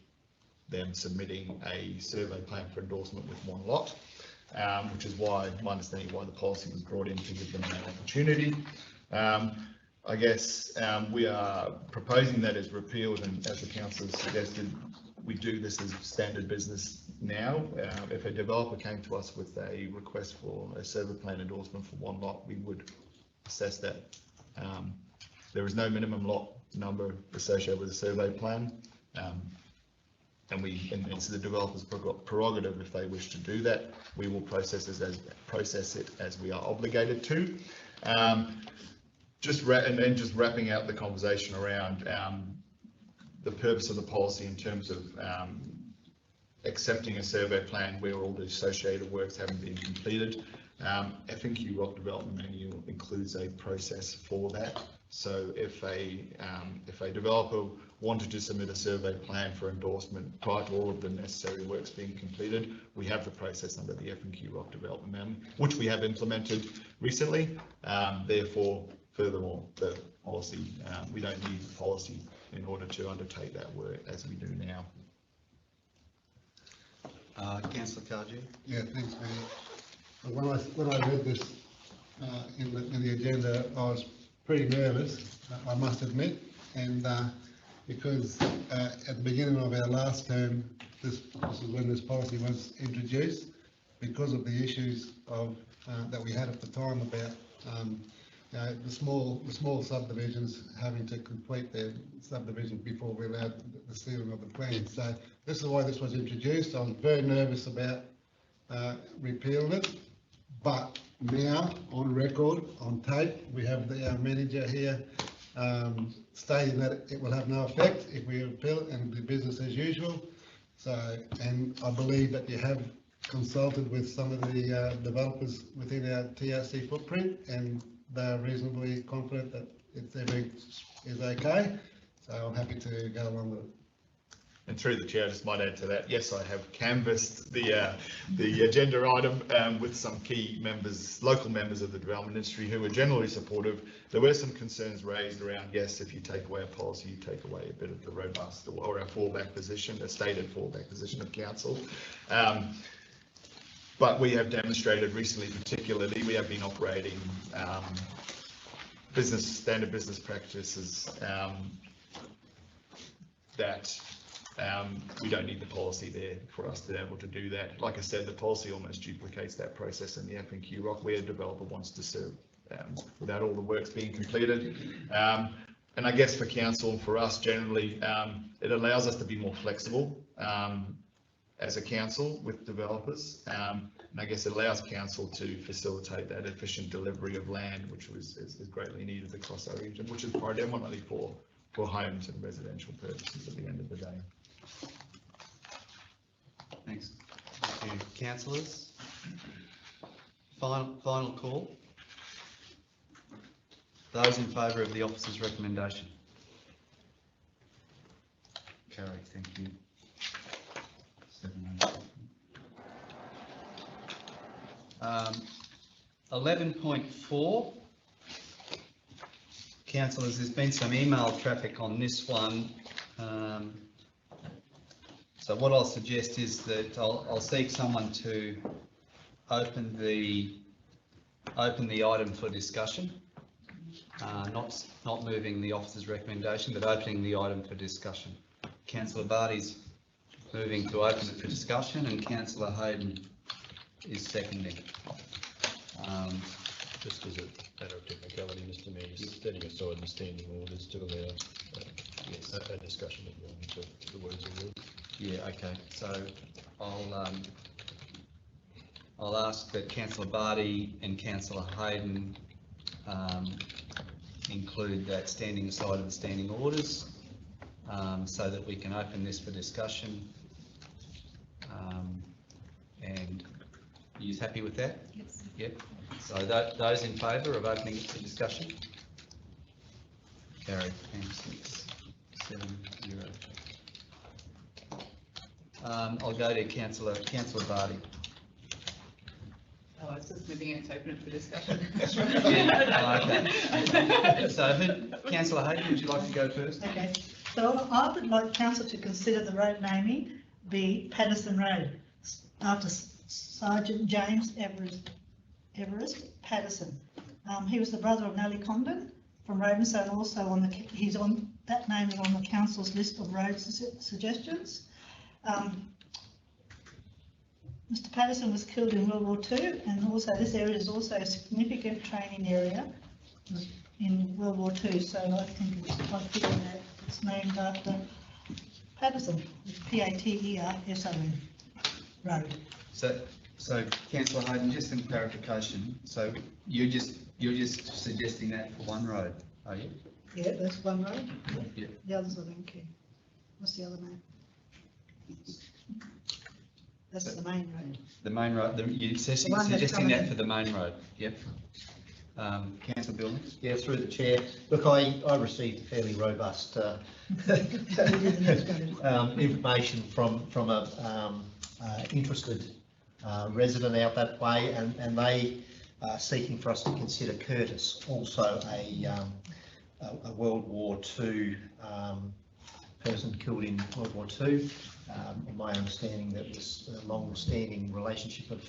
them submitting a survey plan for endorsement with one lot, which is why my understanding why the policy was brought in to give them that opportunity. I guess we are proposing that as repealed, and as the council suggested, we do this as standard business now. If a developer came to us with a request for a survey plan endorsement for one lot, we would assess that. There is no minimum lot number associated with a survey plan, and it's the developer's prerogative if they wish to do that. We will process it as we are obligated to. Just wrapping out the conversation around the purpose of the policy in terms of accepting a survey plan where all the associated works haven't been completed. F&Q Rock Development Manual includes a process for that. So if a developer wanted to submit a survey plan for endorsement prior to all of the necessary works being completed, we have the process under the F&Q Rock Development Manual, which we have implemented recently. Therefore, furthermore, the policy, we don't need the policy in order to undertake that work as we do now. Councillor Cardew. Yeah, thanks, Mayor. When I read this in the agenda, I was pretty nervous, I must admit, and because at the beginning of our last term, this is when this policy was introduced, because of the issues of that we had at the time about the small subdivisions having to complete their subdivision before we allowed the sealing of the plan. So this is why this was introduced. I was very nervous about repealing it, but now on record, on tape, we have our manager here stating that it will have no effect if we repeal it and do business as usual. So, and I believe that you have consulted with some of the developers within our TRC footprint, and they are reasonably confident that everything is okay. So I'm happy to go along with it. And through the chair, I just might add to that, yes, I have canvassed the agenda item with some key members, local members of the development industry who were generally supportive. There were some concerns raised around, yes, if you take away a policy, you take away a bit of the robust or our fallback position, a stated fallback position of council. But we have demonstrated recently, particularly, we have been operating standard business practices that we don't need the policy there for us to be able to do that. Like I said, the policy almost duplicates that process in the F&Q Rock, where a developer wants to serve without all the works being completed. And I guess for council and for us generally, it allows us to be more flexible as a council with developers. And I guess it allows council to facilitate that efficient delivery of land, which is greatly needed across our region, which is predominantly for homes and residential purposes at the end of the day. Thanks. Thank you. Councillors, final call. Those in favour of the officer's recommendation? Carry, thank you. 11.4. Councillors, there's been some email traffic on this one. So what I'll suggest is that I'll seek someone to open the item for discussion. Not moving the officer's recommendation, but opening the item for discussion. Councillor Barty's moving to open it for discussion, and Councillor Hayden is seconding. Just as a matter of technicality, Mr Mayor, just setting aside the standing orders to allow Yes. A discussion that you're into the words of the word. Yeah, okay, so I'll ask that councillor Barty and councillor Hayden include that standing aside of the standing orders, so that we can open this for discussion. And are you happy with that? Yes. Yep. So those in favour of opening it for discussion? Carried. 10-6-7-0. I'll go to councillor Barty. Oh, I was just moving it to open it for discussion. Okay. So councillor Hayden, would you like to go first? Okay, so I would like council to consider the road naming be Patterson Road after Sergeant James Everest Patterson. He was the brother of Nellie Condon from Ravensdale, and also that name is on the council's list of road suggestions. Mr. Patterson was killed in World War II, and also this area is also a significant training area in World War II, so I think it's quite fitting that it's named after Patterson, P-A-T-E-R-S-O-N Road. So councillor Hayden, just some clarification. So you're just suggesting that for one road, are you? Yeah, that's one road. Yeah. The others I don't care. What's the other name? That's the main road. The main road, you're suggesting that for the main road, yep. Councillor Billings? Yeah, through the chair. Look, I received fairly robust information from a interested resident out that way, and they are seeking for us to consider Curtis, also a World War II person killed in World War II. My understanding that was a long-standing relationship of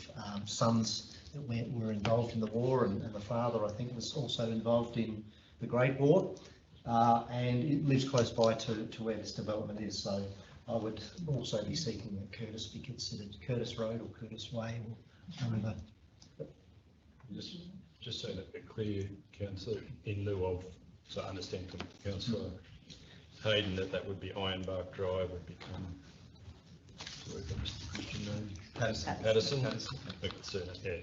sons that were involved in the war, and the father, I think, was also involved in the Great War, and it lives close by to where this development is. So I would also be seeking that Curtis be considered Curtis Road or Curtis Way or however. Just so that we're clear, councillor, in lieu of, so I understand from councillor Hayden that would be Ironbark Drive would become, Christian name? Patterson. So, yeah,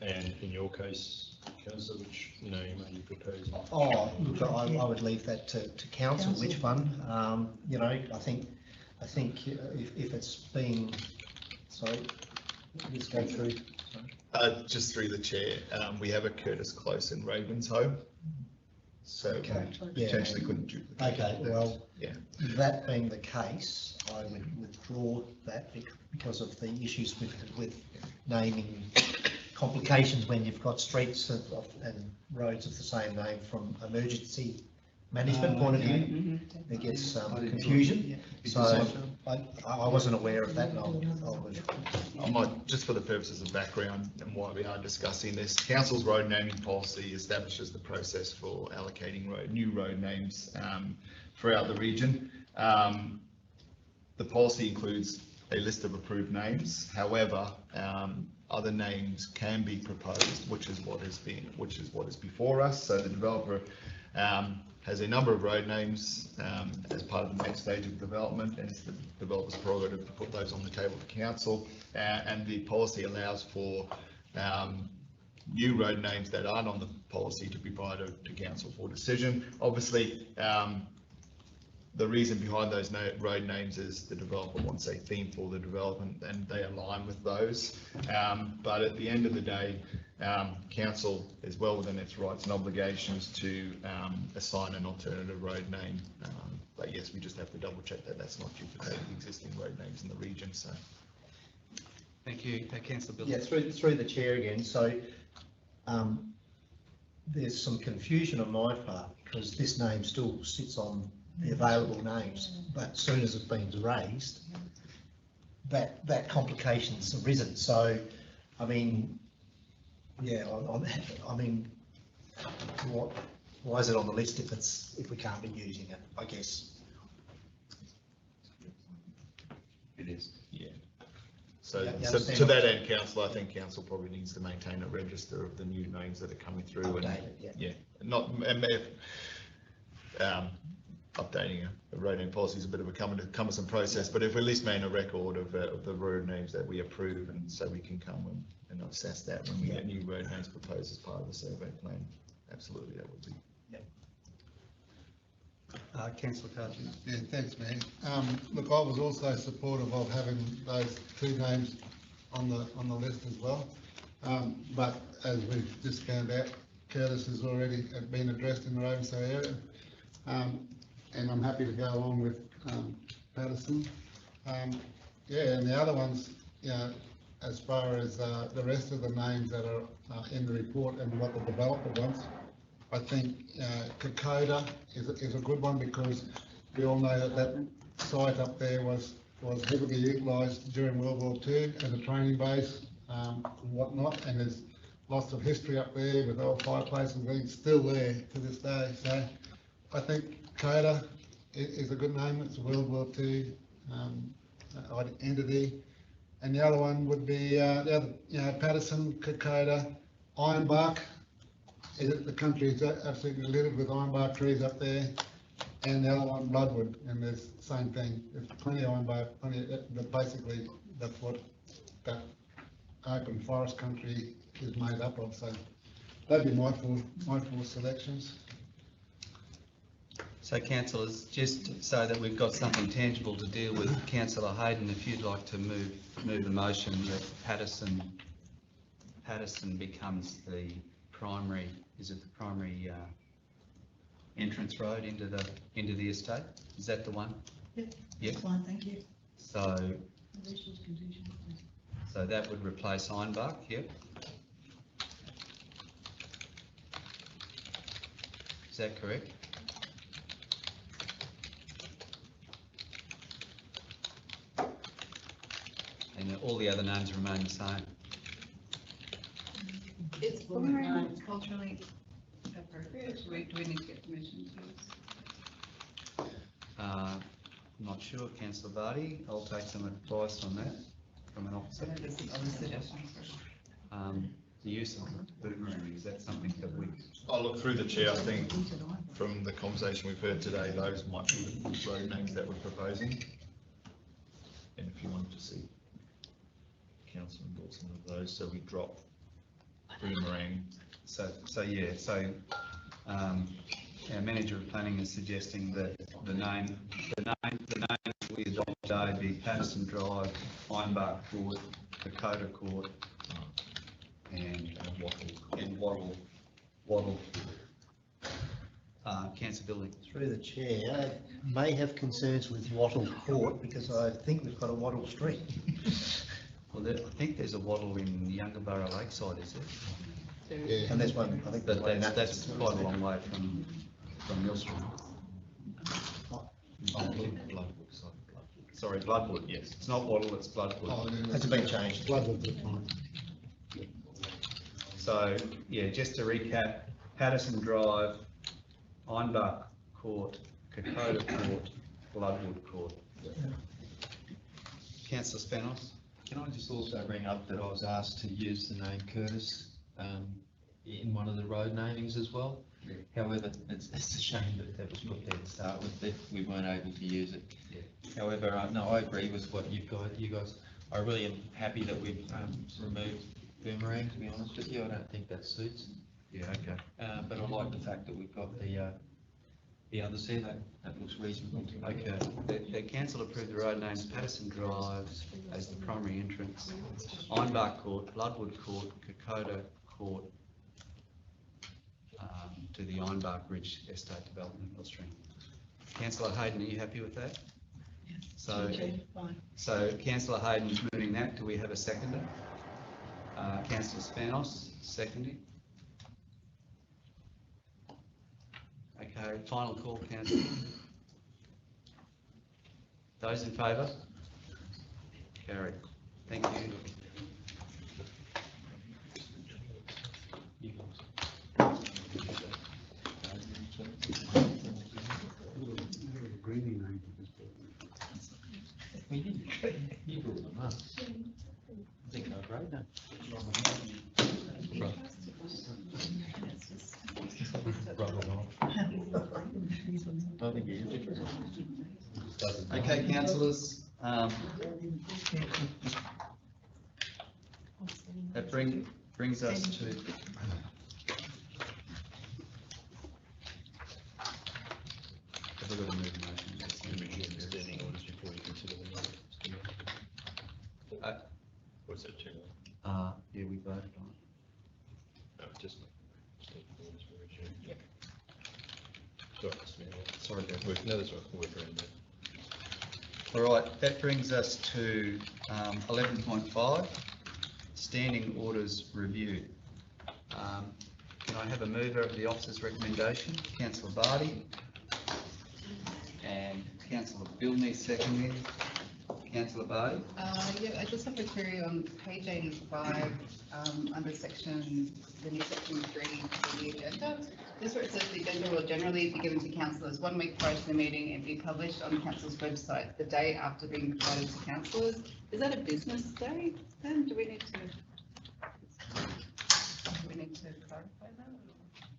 and in your case, councillor, which name are you proposing? Oh, look, I would leave that to council, which one. You know, I think if it's been, sorry, let's go through. Just through the chair, we have a Curtis Close in Ravenshoe. So Okay, potentially couldn't duplicate. Okay, well, yeah. That being the case, I would withdraw that because of the issues with naming complications when you've got streets and roads of the same name from emergency management point of view. It gets confusion. So I wasn't aware of that, and I might, just for the purposes of background and why we are discussing this, council's road naming policy establishes the process for allocating new road names throughout the region. The policy includes a list of approved names. However, other names can be proposed, which is what is before us. So the developer has a number of road names as part of the next stage of development, and it's the developer's prerogative to put those on the table to council. And the policy allows for new road names that aren't on the policy to be provided to council for decision. Obviously, the reason behind those road names is the developer wants a theme for the development, and they align with those. But at the end of the day, council is well within its rights and obligations to assign an alternative road name. But yes, we just have to double check that that's not duplicating existing road names in the region. So, thank you, councillor Bill. yeah, through the chair again. So there's some confusion on my part because this name still sits on the available names, but as soon as it's been raised, that complication's arisen. So, I mean, yeah, I mean, why is it on the list if we can't be using it? I guess it is. yeah. So, Yeah, so to that end, council, I think council probably needs to maintain a register of the new names that are coming through. Update and it, yeah, not updating a road name policy is a bit of a cumbersome process, but if we at least made a record of the road names that we approve, and so we can come and assess that when we get new road names proposed as part of the survey plan. Absolutely, that would be. Councillor Carter. Yeah, thanks, man. Look, I was also supportive of having those two names on the list as well. But as we've just found out, Curtis has already been addressed in the Ravensay area. And I'm happy to go along with Patterson. Yeah, and the other ones, you know, as far as the rest of the names that are in the report and what the developer wants, I think Kokoda is a good one, because we all know that site up there was heavily utilised during World War II as a training base and whatnot, and there's lots of history up there with old fireplaces being still there to this day. So I think Kokoda is a good name. It's a World War II entity. And the other one would be Patterson, Kokoda, Ironbark. The country is absolutely littered with ironbark trees up there, and the other one, Bloodwood, and there's the same thing. There's plenty of ironbark, but basically that's what that open forest country is made up of. So that'd be my four selections. So councillors, just so that we've got something tangible to deal with, Councillor Hayden, if you'd like to move the motion that Patterson becomes the primary, is it the primary entrance road into the estate? Is that the one? Yep. Yep. That's fine, thank you. So that would replace Ironbark, yep. Is that correct? And all the other names remain the same. Is Boomerang culturally appropriate? Do we need to get permission to use? I'm not sure, Councillor Vardy. I'll take some advice on that from an officer. The use of boomerang, is that something that we... I'll look through the chair. I think from the conversation we've heard today, those might be the road names that we're proposing. And if you wanted to see council endorsement of those, so we drop boomerang. So our manager of planning is suggesting that the name we adopt today be Patterson Drive, Ironbark Court, Kokoda Court, and Wattle. Councillor Billy. Through the chair, I may have concerns with Wattle Court because I think we've got a Wattle Street. Well, I think there's a Wattle in Yungaburra Lakeside, is there? Yeah. And there's one, I think. That's quite a long way from Mill Street. Sorry, Bloodwood, yes. It's not Wattle, it's Bloodwood. Oh, Has it been changed? Bloodwood's fine. So, yeah, just to recap, Patterson Drive, Ironbark Court, Kokoda Court, Bloodwood Court. Councillor Spanos? Can I just also bring up that I was asked to use the name Curtis in one of the road namings as well. Yeah. However, it's a shame that was put there to start with, that we weren't able to use it. Yeah. However, no, I agree with what you guys. I really am happy that we've removed boomerang, to be honest with you. I don't think that suits. Yeah, okay. But I like the fact that we've got the others there. That looks reasonable to me. Okay, the council approved the road names Patterson Drive as the primary entrance, Ironbark Court, Bloodwood Court, Kokoda Court, to the Ironbark Ridge Estate Development in Mill Street. Councillor Hayden, are you happy with that? Okay, fine. So Councillor Hayden's moving that. Do we have a seconder? Councillor Spanos, seconding. Okay, final call, councillor. Those in favour? Carried. Thank you. Greeny name. You brought them up. I think they're great now. don't think it's different. Okay, councillors, that brings us to Have we got to move motion? Standing orders before you consider the motion. What's that, Chair? yeah, we voted on it. No, just. Yep. Sorry, Mr. Mayor. Sorry, no, that's right, we'll work around that. All right, that brings us to 11.5, standing orders review. Can I have a mover of the officer's recommendation? Councillor Barty. And Councillor Billney seconding. Councillor Barty. Yeah, I just have a query on page 85, under section, the new section 3 of the agenda. This where it says the agenda will generally be given to councillors 1 week prior to the meeting and be published on the council's website the day after being provided to councillors. Is that a business day then? Do we need to clarify that?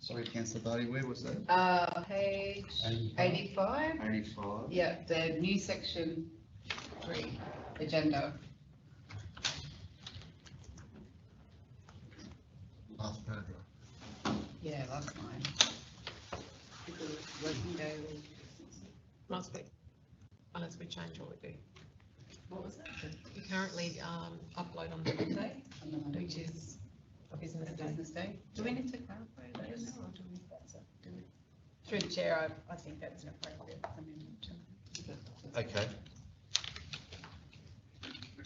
Sorry, Councillor Barty, where was that? Page 85. 85. Yeah, the new section 3 agenda. Last paragraph. Yeah, last line. Because working day. Last week, unless we change what we do. What was that? We currently upload on the Monday, which is a business day. Do we need to clarify that in there, or do we? Through the chair, I think that's an appropriate amendment. Okay.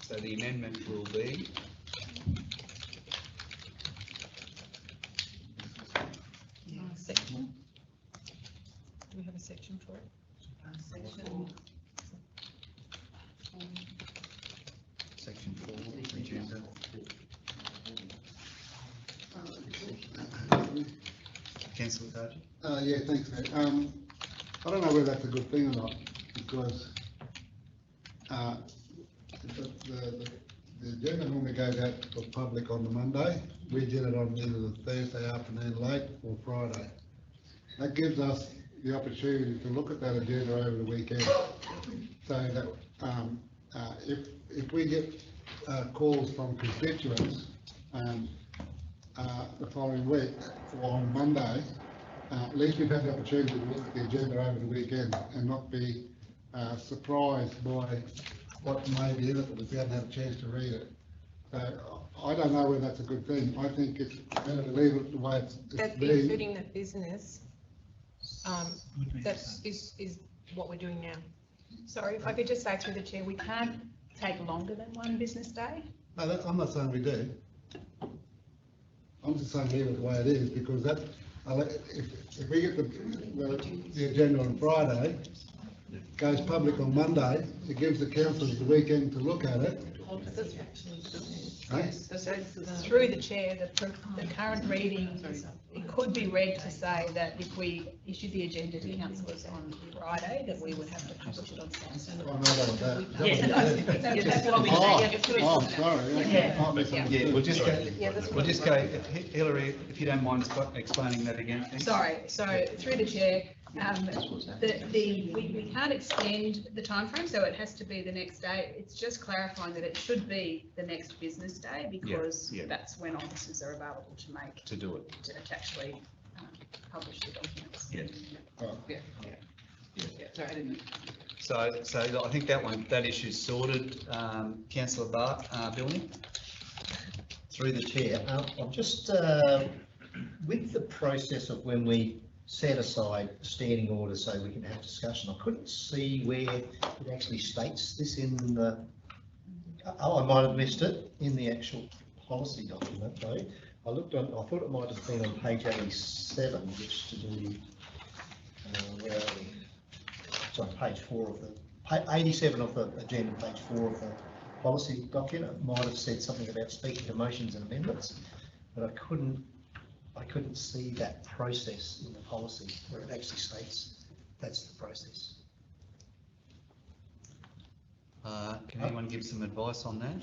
So the amendment will be Section. Do we have a section for it? section 4 of the agenda. Councillor Carter. Yeah, thanks, mate. I don't know whether that's a good thing or not, because the agenda normally goes out for public on the Monday. We did it on either the Thursday afternoon late or Friday. That gives us the opportunity to look at that agenda over the weekend, so that if we get calls from constituents the following week or on Monday, at least we've had the opportunity to look at the agenda over the weekend and not be surprised by what may be in it, but if we haven't had a chance to read it. So I don't know whether that's a good thing. I think it's better to leave it the way it's That's been. including the business. That is what we're doing now. Sorry, if I could just say through the chair, we can't take longer than one business day. No, I'm not saying we do. I'm just saying leave it the way it is, because that, if we get the agenda on Friday, goes public on Monday, it gives the councillors the weekend to look at it. Yes, so through the chair, the current reading, it could be read to say that if we issue the agenda to councillors on Friday, that we would have to publish it on Saturday. Oh, no, that. Yeah, that's what we say. Oh, sorry. Okay. Yeah, we'll just go, Hillary, if you don't mind explaining that again, please. Sorry, so through the chair, we can't extend the timeframe, so it has to be the next day. It's just clarifying that it should be the next business day, because that's when officers are available to make. To do it. To actually publish the documents. Yeah. Sorry, I didn't. So I think that issue's sorted. Councillor Billney. Through the chair, I'm just, with the process of when we set aside standing orders so we can have discussion, I couldn't see where it actually states this in the, I might have missed it in the actual policy document though. I thought it might have been on page 87, which to do, where are we? It's on page 4 of the, 87 of the agenda, page 4 of the policy document. It might have said something about speaking to motions and amendments, but I couldn't see that process in the policy where it actually states that's the process. Can anyone give some advice on that?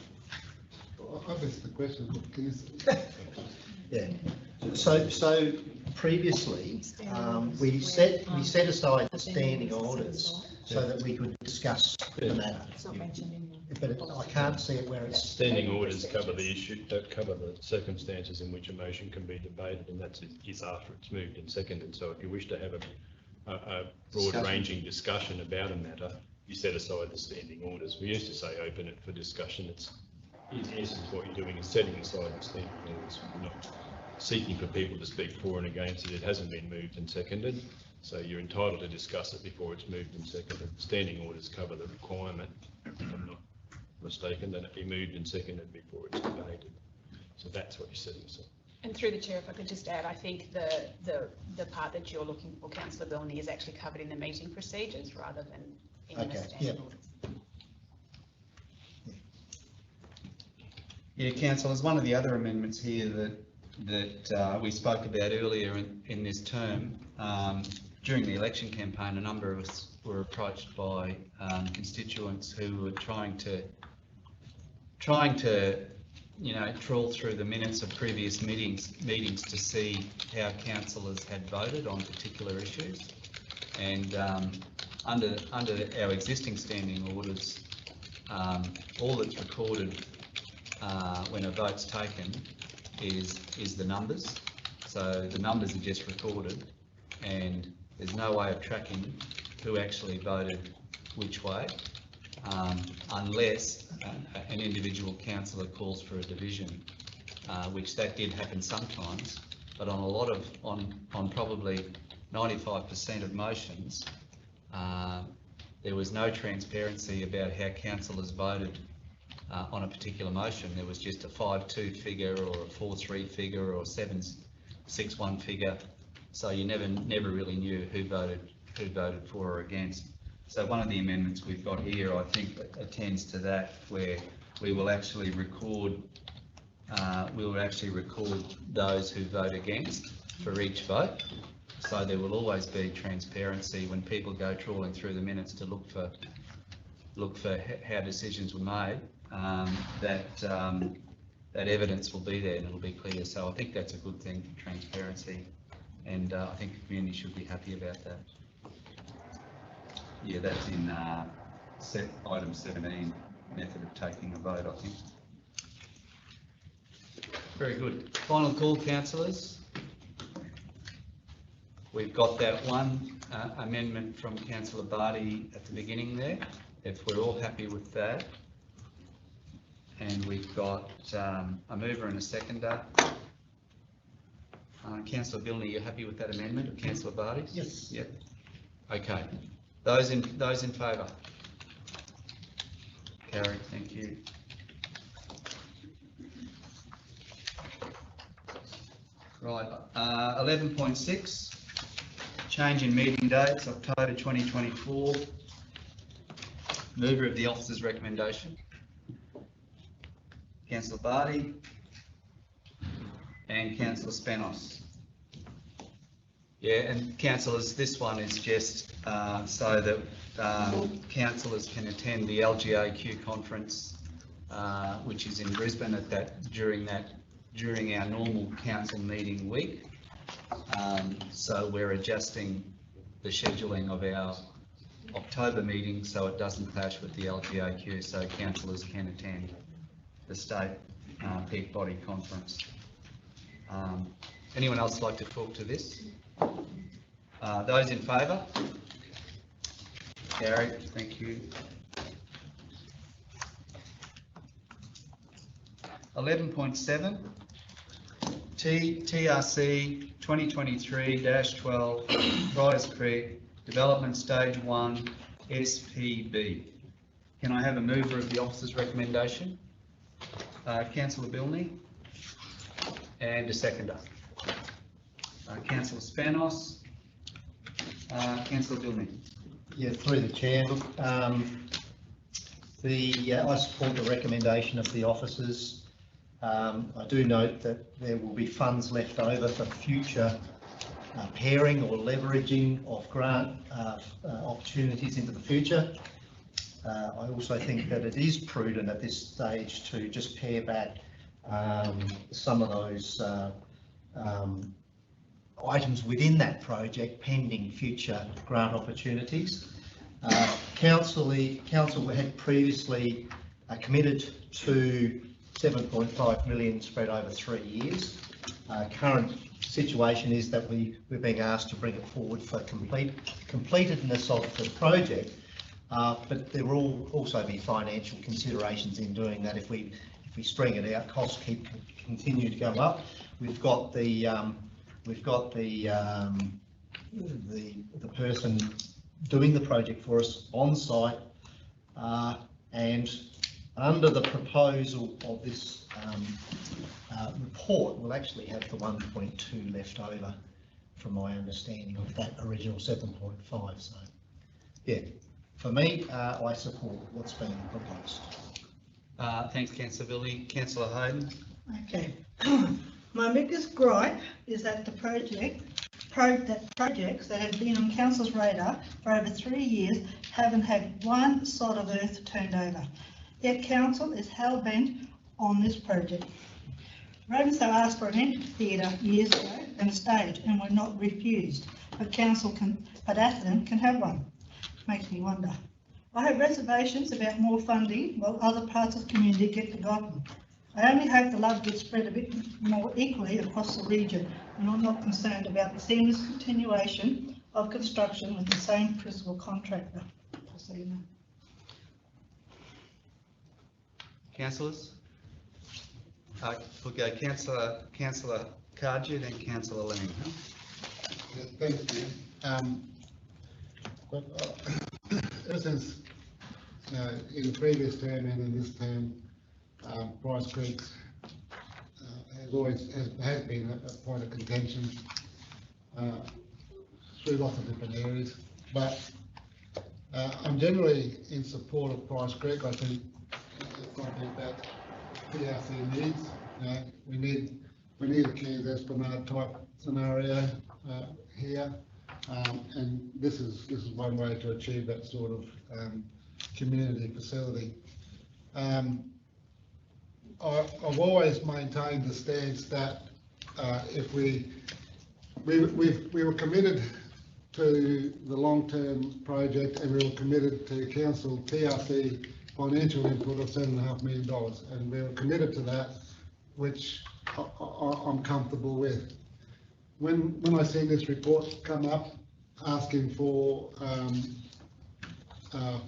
I missed the question. Can you... Yeah. So previously, we set aside the standing orders so that we could discuss the matter. But I can't see it where it's. Standing orders cover the issue, cover the circumstances in which a motion can be debated, and that is after it's moved and seconded. So if you wish to have a broad-ranging discussion about a matter, you set aside the standing orders. We used to say open it for discussion. It's in essence what you're doing is setting aside the standing orders. We're not seeking for people to speak for and against it. It hasn't been moved and seconded, so you're entitled to discuss it before it's moved and seconded. Standing orders cover the requirement, if I'm not mistaken, that it be moved and seconded before it's debated. So that's what you're setting aside. And through the chair, if I could just add, I think the part that you're looking for, Councillor Billney, is actually covered in the meeting procedures rather than in the standing orders. Yeah, Councillor, there's one of the other amendments here that we spoke about earlier in this term. During the election campaign, a number of us were approached by constituents who were trying to trawl through the minutes of previous meetings to see how councillors had voted on particular issues. And under our existing standing orders, all that's recorded when a vote's taken is the numbers. So the numbers are just recorded, and there's no way of tracking who actually voted which way, unless an individual councillor calls for a division, which that did happen sometimes, but on a lot of, on probably 95% of motions, there was no transparency about how councillors voted on a particular motion. There was just a 5-2 figure or a 4-3 figure or a 7-6-1 figure, so you never really knew who voted for or against. So one of the amendments we've got here, I think, attends to that, where we will actually record those who vote against for each vote. So there will always be transparency when people go trawling through the minutes to look for how decisions were made. That evidence will be there and it'll be clear. So I think that's a good thing for transparency, and I think the community should be happy about that. Yeah, that's in item 17, method of taking a vote, I think. Very good. Final call, councillors. We've got that one amendment from Councillor Barty at the beginning there, if we're all happy with that. And we've got a mover and a seconder. Councillor Billney, you happy with that amendment of Councillor Barty's? Yes. Yep. Okay. Those in favour? Carried, thank you. Right, 11.6, change in meeting dates, October 2024. Mover of the officer's recommendation, Councillor Barty and Councillor Spanos. Yeah, and councillors, this one is just so that councillors can attend the LGAQ conference, which is in Brisbane during our normal council meeting week. So we're adjusting the scheduling of our October meeting so it doesn't clash with the LGAQ, so councillors can attend the state peak body conference. Anyone else like to talk to this? Those in favour? Carried, thank you. 11.7, TRC 2023-12, Riders Creek, Development Stage 1, SPB. Can I have a mover of the officer's recommendation? Councillor Billney, and a seconder. Councillor Spanos, Councillor Billney. Yeah, through the chair. Look, I support the recommendation of the officers. I do note that there will be funds left over for future pairing or leveraging of grant opportunities into the future. I also think that it is prudent at this stage to just pare back some of those items within that project pending future grant opportunities. Council had previously committed to 7.5 million spread over 3 years. Current situation is that we're being asked to bring it forward for completedness of the project, but there will also be financial considerations in doing that. If we string it out, costs continue to go up. We've got the person doing the project for us on site, and under the proposal of this report, we'll actually have the 1.2 left over, from my understanding of that original 7.5. So, yeah, for me, I support what's being proposed. Thanks, Councillor Billy. Councillor Hayden. Okay. My biggest gripe is that the projects that have been on council's radar for over 3 years haven't had one sod of earth turned over. Yet council is hell-bent on this project. Residents have asked for an amphitheatre years ago and a stage, and were not refused. But Atherton can have one. Makes me wonder. I have reservations about more funding while other parts of the community get forgotten. I only hope the love gets spread a bit more equally across the region, and I'm not concerned about the seamless continuation of construction with the same principal contractor. Just so you know. Councillors? We'll go Councillor Cardew, then Councillor Lang. Yeah, thanks, Jim. Ever since in the previous term and in this term, Bryce Creek has been a point of contention through lots of different areas. But I'm generally in support of Bryce Creek. I think it's something that PRC needs. We need a Cairns Esplanade type scenario here, and this is one way to achieve that sort of community facility. I've always maintained the stance that if we were committed to the long-term project, and we were committed to council TRC financial input of $7.5 million, and we were committed to that, which I'm comfortable with. When I seen this report come up asking for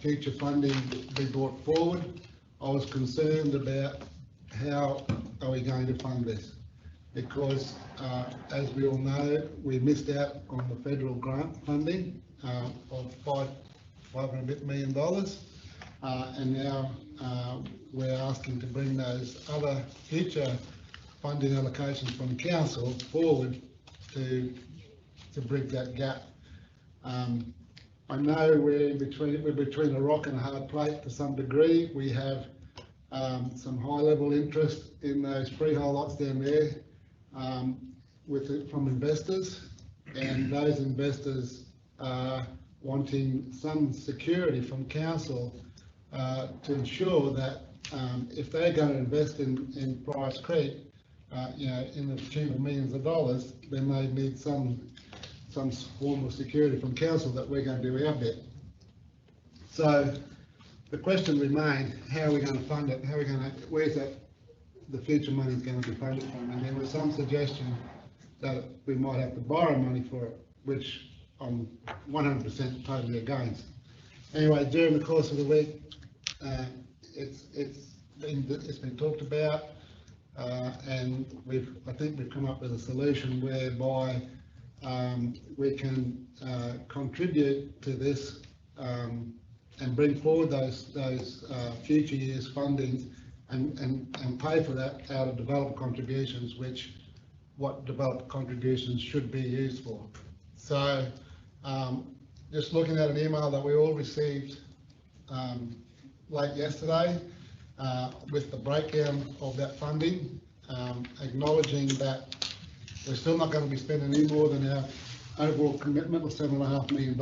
future funding to be brought forward, I was concerned about how are we going to fund this, because as we all know, we missed out on the federal grant funding of $500 million, and now we're asking to bring those other future funding allocations from council forward to bridge that gap. I know we're between a rock and a hard plate to some degree. We have some high-level interest in those freehold lots down there from investors, and those investors are wanting some security from council to ensure that if they're going to invest in Bryce Creek, in the tune of millions of dollars, then they need some form of security from council that we're going to do our bit. So the question remained, how are we going to fund it? Where's the future money is going to be funded from? And there was some suggestion that we might have to borrow money for it, which I'm 100% totally against. Anyway, during the course of the week, it's been talked about, and I think we've come up with a solution whereby we can contribute to this and bring forward those future years fundings and pay for that out of developer contributions, what developer contributions should be used for. So just looking at an email that we all received late yesterday with the breakdown of that funding, acknowledging that we're still not going to be spending any more than our overall commitment of $7.5 million.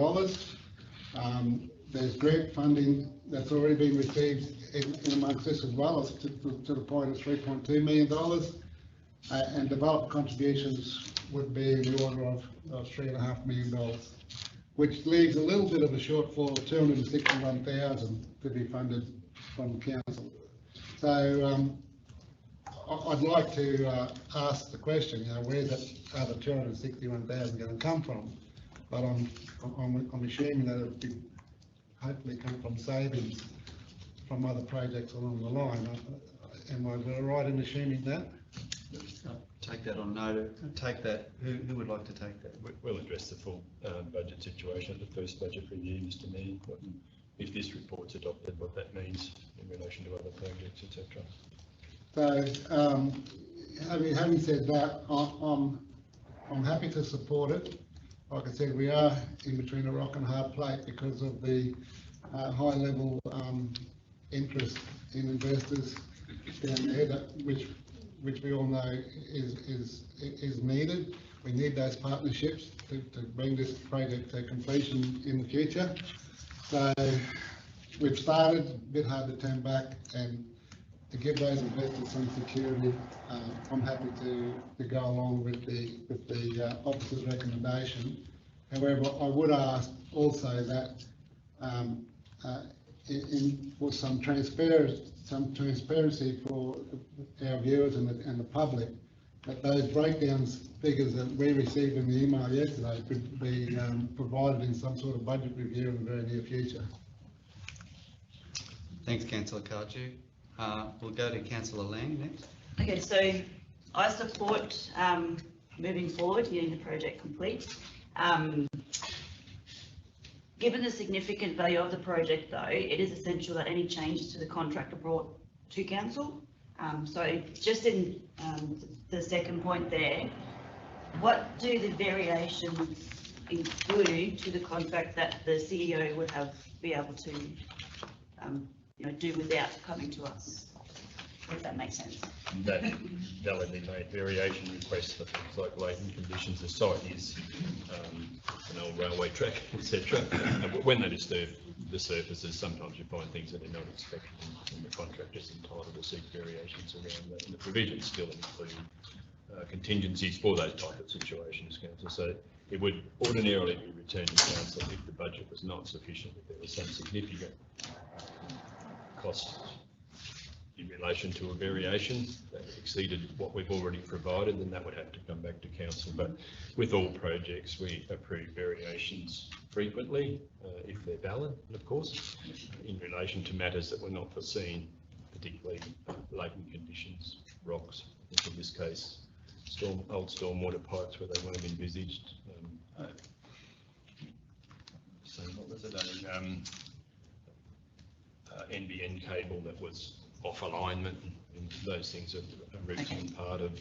There's grant funding that's already been received in amongst this as well, to the point of $3.2 million, and developer contributions would be in the order of $3.5 million, which leaves a little bit of a shortfall of 261,000 to be funded from council. So I'd like to ask the question, where's that other 261,000 going to come from? But I'm assuming that it would hopefully come from savings from other projects along the line. Am I right in assuming that? Take that on note. Take that. Who would like to take that? We'll address the full budget situation at the first budget review, Mr Mayor. If this report's adopted, what that means in relation to other projects, etc. So, having said that, I'm happy to support it. Like I said, we are in between a rock and a hard place because of the high level interest in investors down there, which we all know is needed. We need those partnerships to bring this project to completion in the future. So we've started, a bit hard to turn back, and to give those investors some security, I'm happy to go along with the officer's recommendation. However, I would ask also that for some transparency for our viewers and the public, that those breakdowns figures that we received in the email yesterday could be provided in some sort of budget review in the very near future. Thanks, Councillor Cardew. We'll go to Councillor Lang next. Okay, so I support moving forward, getting the project complete. Given the significant value of the project, though, it is essential that any changes to the contract are brought to council. So just in the second point there, what do the variations include to the contract that the CEO would be able to do without coming to us? If that makes sense. That validly made variation requests for things like latent conditions. The site is an old railway track, etc. When they disturb the surfaces, sometimes you find things that are not expected, and the contractor's entitled to seek variations around that. And the provisions still include contingencies for those type of situations, Council. So it would ordinarily be returned to council if the budget was not sufficient, if there was some significant cost in relation to a variation that exceeded what we've already provided, then that would have to come back to council. But with all projects, we approve variations frequently, if they're valid, of course, in relation to matters that were not foreseen, particularly latent conditions, rocks, in this case, old stormwater pipes where they weren't envisaged. So what was it? NBN cable that was off alignment, and those things are a routine part of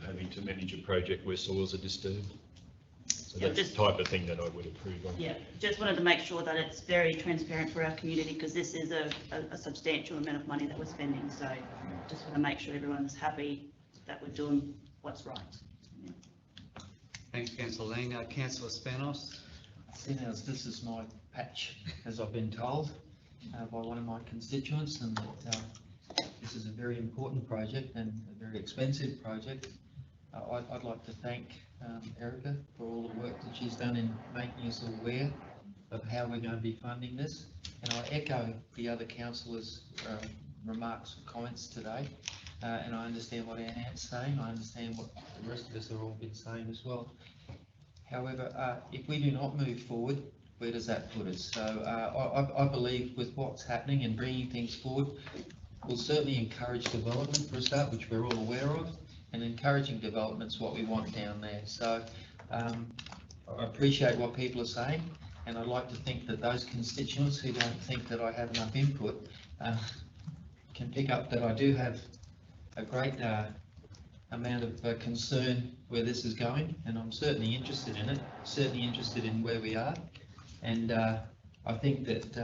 having to manage a project where soils are disturbed. So that's the type of thing that I would approve on. Yeah, just wanted to make sure that it's very transparent for our community, because this is a substantial amount of money that we're spending. So just want to make sure everyone's happy that we're doing what's right. Yeah. Thanks, Councillor Lang. Councillor Spanos. This is my patch, as I've been told by one of my constituents, and that this is a very important project and a very expensive project. I'd like to thank Erica for all the work that she's done in making us aware of how we're going to be funding this. And I echo the other councillors' remarks and comments today. And I understand what Anne's saying. I understand what the rest of us have all been saying as well. However, if we do not move forward, where does that put us? So I believe with what's happening and bringing things forward, we'll certainly encourage development for a start, which we're all aware of, and encouraging development's what we want down there. So I appreciate what people are saying, and I'd like to think that those constituents who don't think that I have enough input can pick up that I do have a great amount of concern where this is going, and I'm certainly interested in it, certainly interested in where we are. And I think that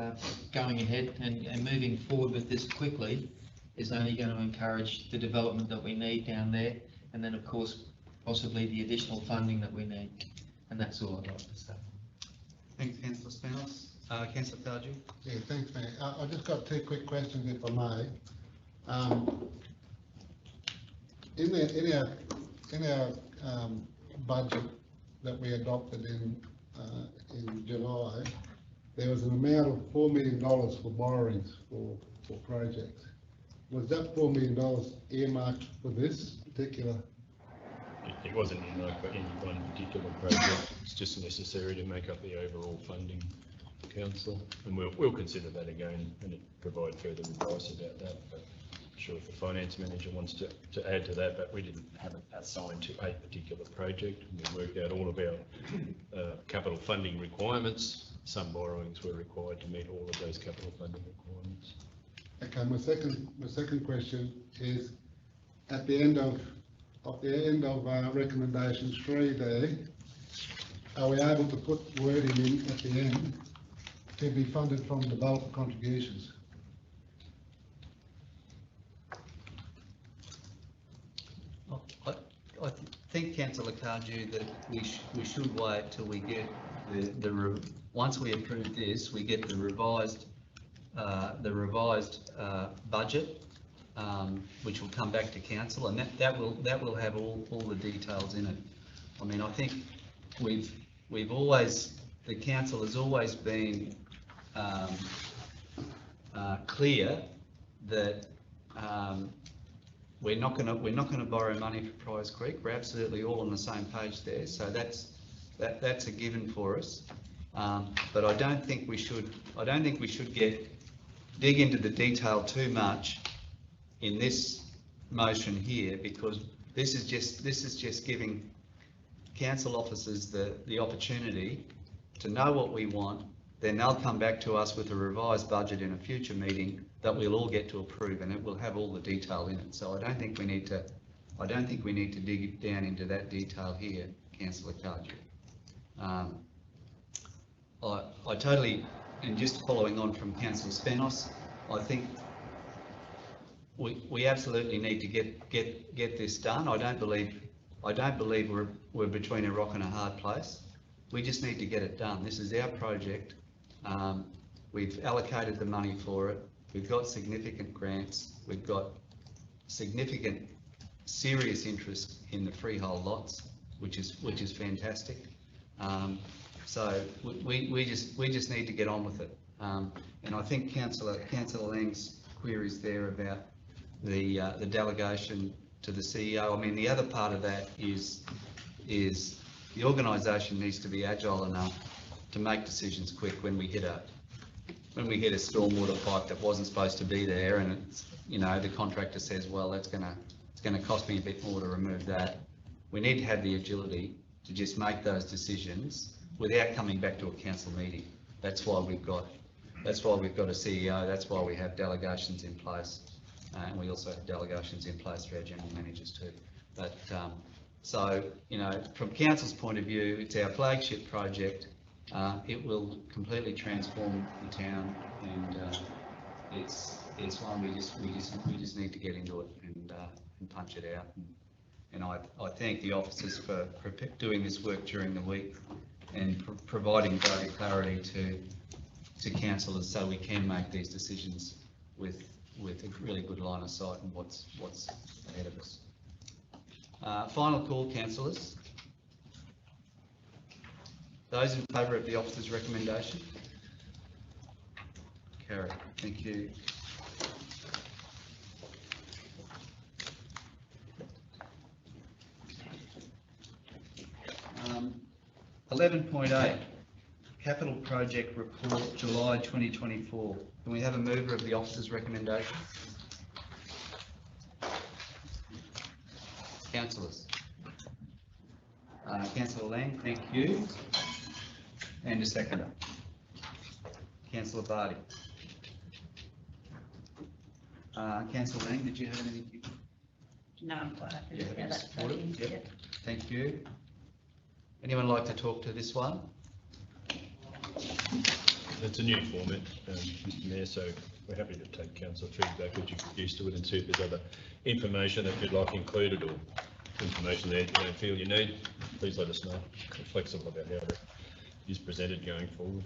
going ahead and moving forward with this quickly is only going to encourage the development that we need down there, and then of course possibly the additional funding that we need. And that's all I'd like to say. Thanks, Councillor Spanos. Councillor Cardew. Yeah, thanks, Mayor. I've just got two quick questions, if I may. In our budget that we adopted in July, there was an amount of $4 million for borrowings for projects. Was that $4 million earmarked for this particular? It wasn't in any one particular project, it's just necessary to make up the overall funding, council, and we'll consider that again and provide further advice about that. But I'm sure if the finance manager wants to add to that, but we didn't have it assigned to a particular project. We worked out all of our capital funding requirements. Some borrowings were required to meet all of those capital funding requirements. Okay, my second question is, at the end of recommendation 3 there, are we able to put wording in at the end to be funded from developer contributions? I think, Councillor Cardew, that we should wait till we get once we approve this, we get the revised budget, which will come back to council, and that will have all the details in it. I mean, I think we've always, the council has always been clear that we're not going to borrow money for Priors Creek. We're absolutely all on the same page there. So that's a given for us. But I don't think we should dig into the detail too much in this motion here, because this is just giving council officers the opportunity to know what we want. Then they'll come back to us with a revised budget in a future meeting that we'll all get to approve, and it will have all the detail in it. So I don't think we need to dig down into that detail here, Councillor Cardew. I totally, and just following on from Councillor Spenos, I think we absolutely need to get this done. I don't believe we're between a rock and a hard place. We just need to get it done. This is our project. We've allocated the money for it. We've got significant grants. We've got significant, serious interest in the freehold lots, which is fantastic. So we just need to get on with it. And I think Councillor Lang's queries there about the delegation to the CEO. I mean, the other part of that is the organisation needs to be agile enough to make decisions quick when we hit a stormwater pipe that wasn't supposed to be there, and it's, you know, the contractor says, well, it's going to cost me a bit more to remove that. We need to have the agility to just make those decisions without coming back to a council meeting. That's why we've got a CEO. That's why we have delegations in place, and we also have delegations in place for our general managers too. But so, you know, from council's point of view, it's our flagship project. It will completely transform the town, and it's one we just need to get into it and punch it out. And I thank the officers for doing this work during the week and providing greater clarity to councillors, so we can make these decisions with a really good line of sight on what's ahead of us. Final call, councillors. Those in favour of the officer's recommendation? Carried. Thank you. 11.8, Capital Project Report, July 2024. Can we have a mover of the officer's recommendation? Councillors. Councillor Lang, thank you. And a seconder. Councillor Barty. Councillor Lang, did you have anything? No, I'm quite happy with how that's Support it? voting. Yep. Thank you. Anyone like to talk to this one? It's a new format, Mr Mayor, so we're happy to take council feedback as you get used to it, and see if there's other information that you'd like included or information there you don't feel you need. Please let us know. We're flexible about how it is presented going forward.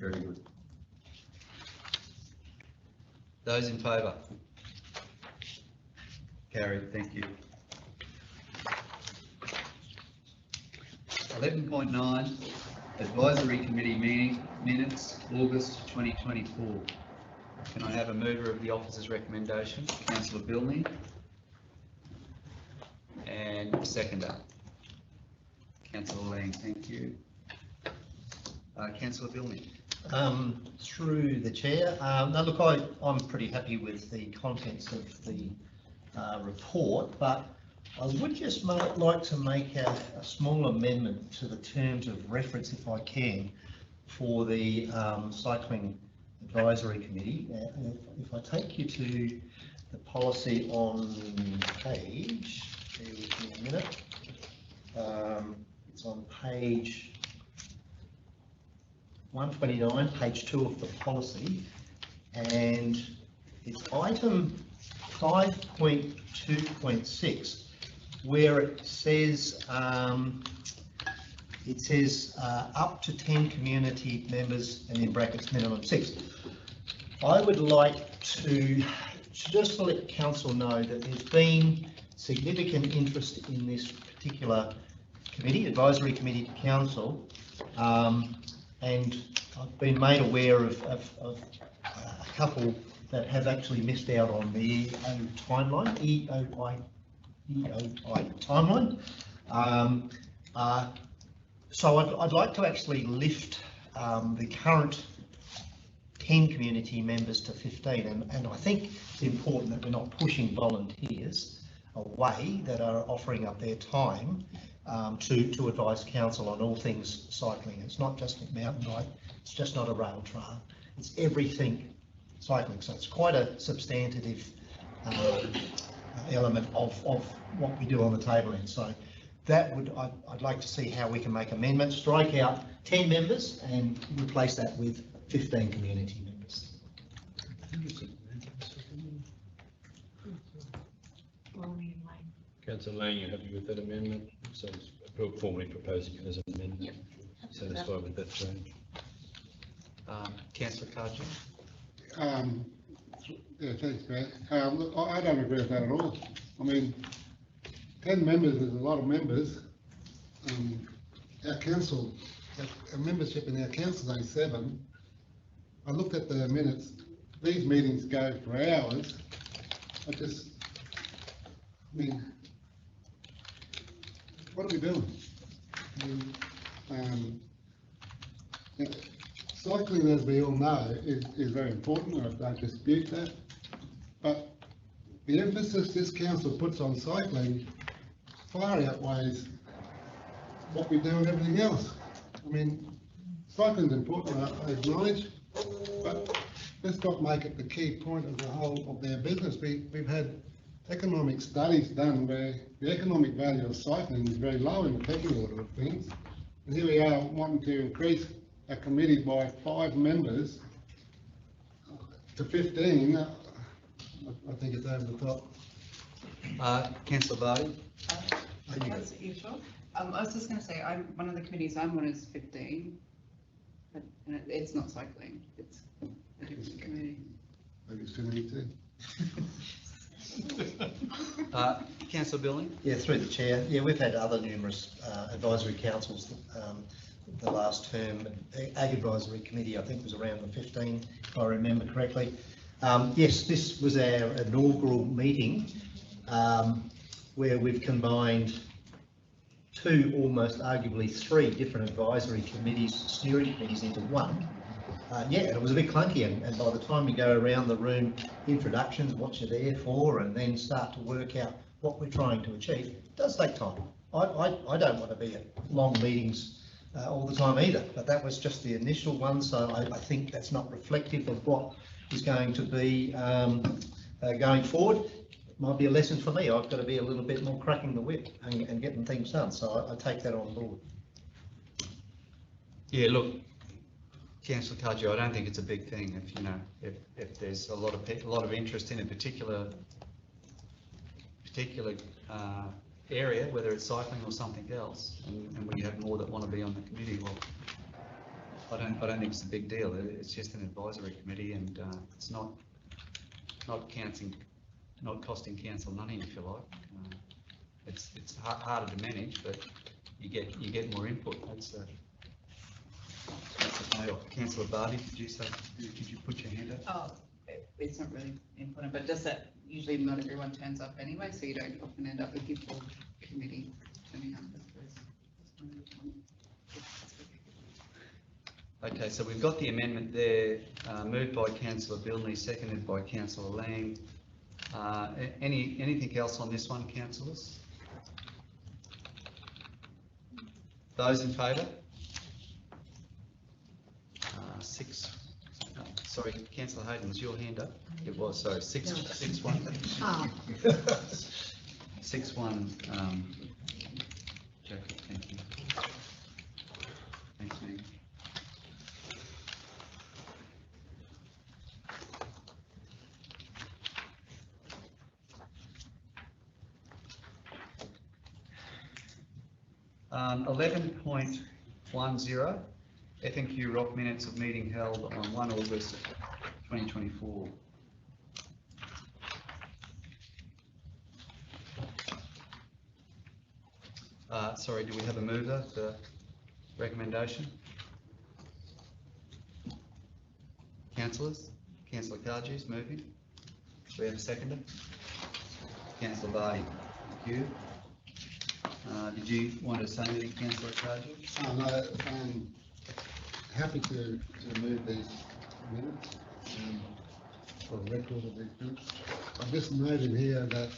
Very good. Those in favour? Carried, thank you. 11.9, Advisory Committee meeting minutes, August 2024. Can I have a mover of the officer's recommendation? Councillor Bilney. And seconder. Councillor Lang, thank you. Councillor Bilney. Through the chair. No, look, I'm pretty happy with the contents of the report, but I would just like to make a small amendment to the terms of reference, if I can, for the Cycling Advisory Committee. If I take you to the policy on page, bear with me a minute, it's on page 129, page 2 of the policy, and it's item 5.2.6, where it says up to 10 community members, and in brackets minimum 6. I would like to just let council know that there's been significant interest in this particular committee, advisory committee to council, and I've been made aware of a couple that have actually missed out on the EOI timeline. So I'd like to actually lift the current 10 community members to 15, and I think it's important that we're not pushing volunteers away that are offering up their time to advise council on all things cycling. It's not just a mountain bike, it's just not a rail trail, it's everything cycling. So it's quite a substantive element of what we do on the table end. So that would, I'd like to see how we can make amendments, strike out 10 members and replace that with 15 community members. Councillor Lang, you happy with that amendment? So it's formally proposing it as an amendment. Yep. Satisfied with that change? Councillor Cardew. Yeah, thanks, Grant. Look, I don't agree with that at all. I mean, 10 members is a lot of members. Our council, our membership in our council is 7. I looked at the minutes. These meetings go for hours. I mean, what are we doing? Cycling, as we all know, is very important. I don't dispute that. But the emphasis this council puts on cycling far outweighs what we do and everything else. I mean, cycling's important, I acknowledge, but let's not make it the key point of the whole of their business. We've had economic studies done where the economic value of cycling is very low in the pecking order of things. And here we are wanting to increase a committee by 5 members to 15. I think it's over the top. Councillor Vardy. You sure? I was just going to say, one of the committees I'm on is 15, but it's not cycling, it's a different committee. Maybe it's too many too. Councillor Billing. Yeah, through the chair. Yeah, we've had other numerous advisory councils the last term. Ag Advisory Committee, I think, was around the 15, if I remember correctly. Yes, this was our inaugural meeting where we've combined 2, almost arguably 3 different advisory committees, steering committees into one. Yeah, and it was a bit clunky, and by the time you go around the room, introductions, what you're there for, and then start to work out what we're trying to achieve, it does take time. I don't want to be at long meetings all the time either, but that was just the initial one, so I think that's not reflective of what is going to be going forward. It might be a lesson for me. I've got to be a little bit more cracking the whip and getting things done, so I take that on board. Yeah, look, Councillor Cardew, I don't think it's a big thing if there's a lot of interest in a particular area, whether it's cycling or something else, and we have more that want to be on the committee. Well, I don't think it's a big deal. It's just an advisory committee, and it's not costing council money, if you like. It's harder to manage, but you get more input. That's the payoff. Councillor Barty, did you put your hand up? Oh, it's not really important, but just that usually not everyone turns up anyway, so you don't often end up with your full committee turning up. Okay, so we've got the amendment there, moved by councillor Bilney, seconded by councillor Lang. Anything else on this one, councillors? Those in favour? Sorry, councillor Hayden, was your hand up? It was, sorry, 6-1. 6-1, Jacob, thank you. Thanks, Meg. Um, 11.10, F&Q Rock minutes of meeting held on 1 August 2024. Sorry, do we have a mover for recommendation? Councillors? Councillor Cardew moving. Do we have a seconder? Councillor Barty, thank you. Did you want to say anything, councillor Cardew? No, I'm happy to move these minutes for a record of these minutes. I'm just noting here that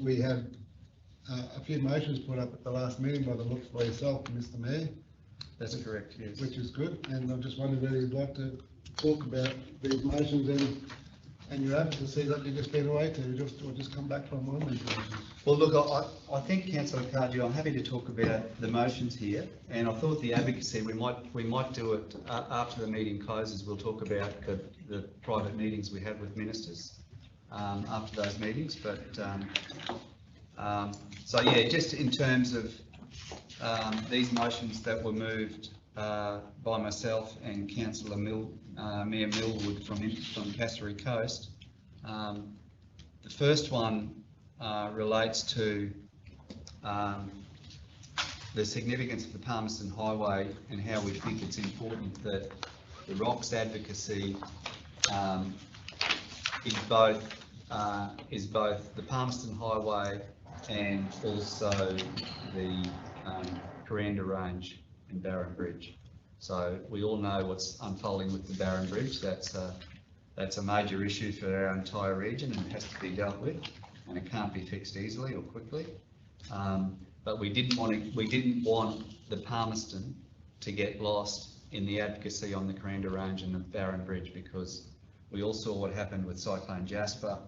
we had a few motions put up at the last meeting by the looks by yourself, Mr. Mayor. That's correct, yes. Which is good, and I just wondered whether you'd like to talk about these motions and your advocacy that you've just been away to, or just come back from one of these motions. Well, look, I think, councillor Cardew, I'm happy to talk about the motions here, and I thought the advocacy, we might do it after the meeting closes. We'll talk about the private meetings we have with ministers after those meetings, but so yeah, just in terms of these motions that were moved by myself and councillor Mayor Millwood from Cassowary Coast. The first one relates to the significance of the Palmerston Highway and how we think it's important that the ROC's advocacy is both the Palmerston Highway and also the Coranda Range and Barron Bridge. So we all know what's unfolding with the Barron Bridge. That's a major issue for our entire region and it has to be dealt with, and it can't be fixed easily or quickly. But we didn't want the Palmerston to get lost in the advocacy on the Coranda Range and the Barron Bridge, because we all saw what happened with Cyclone Jasper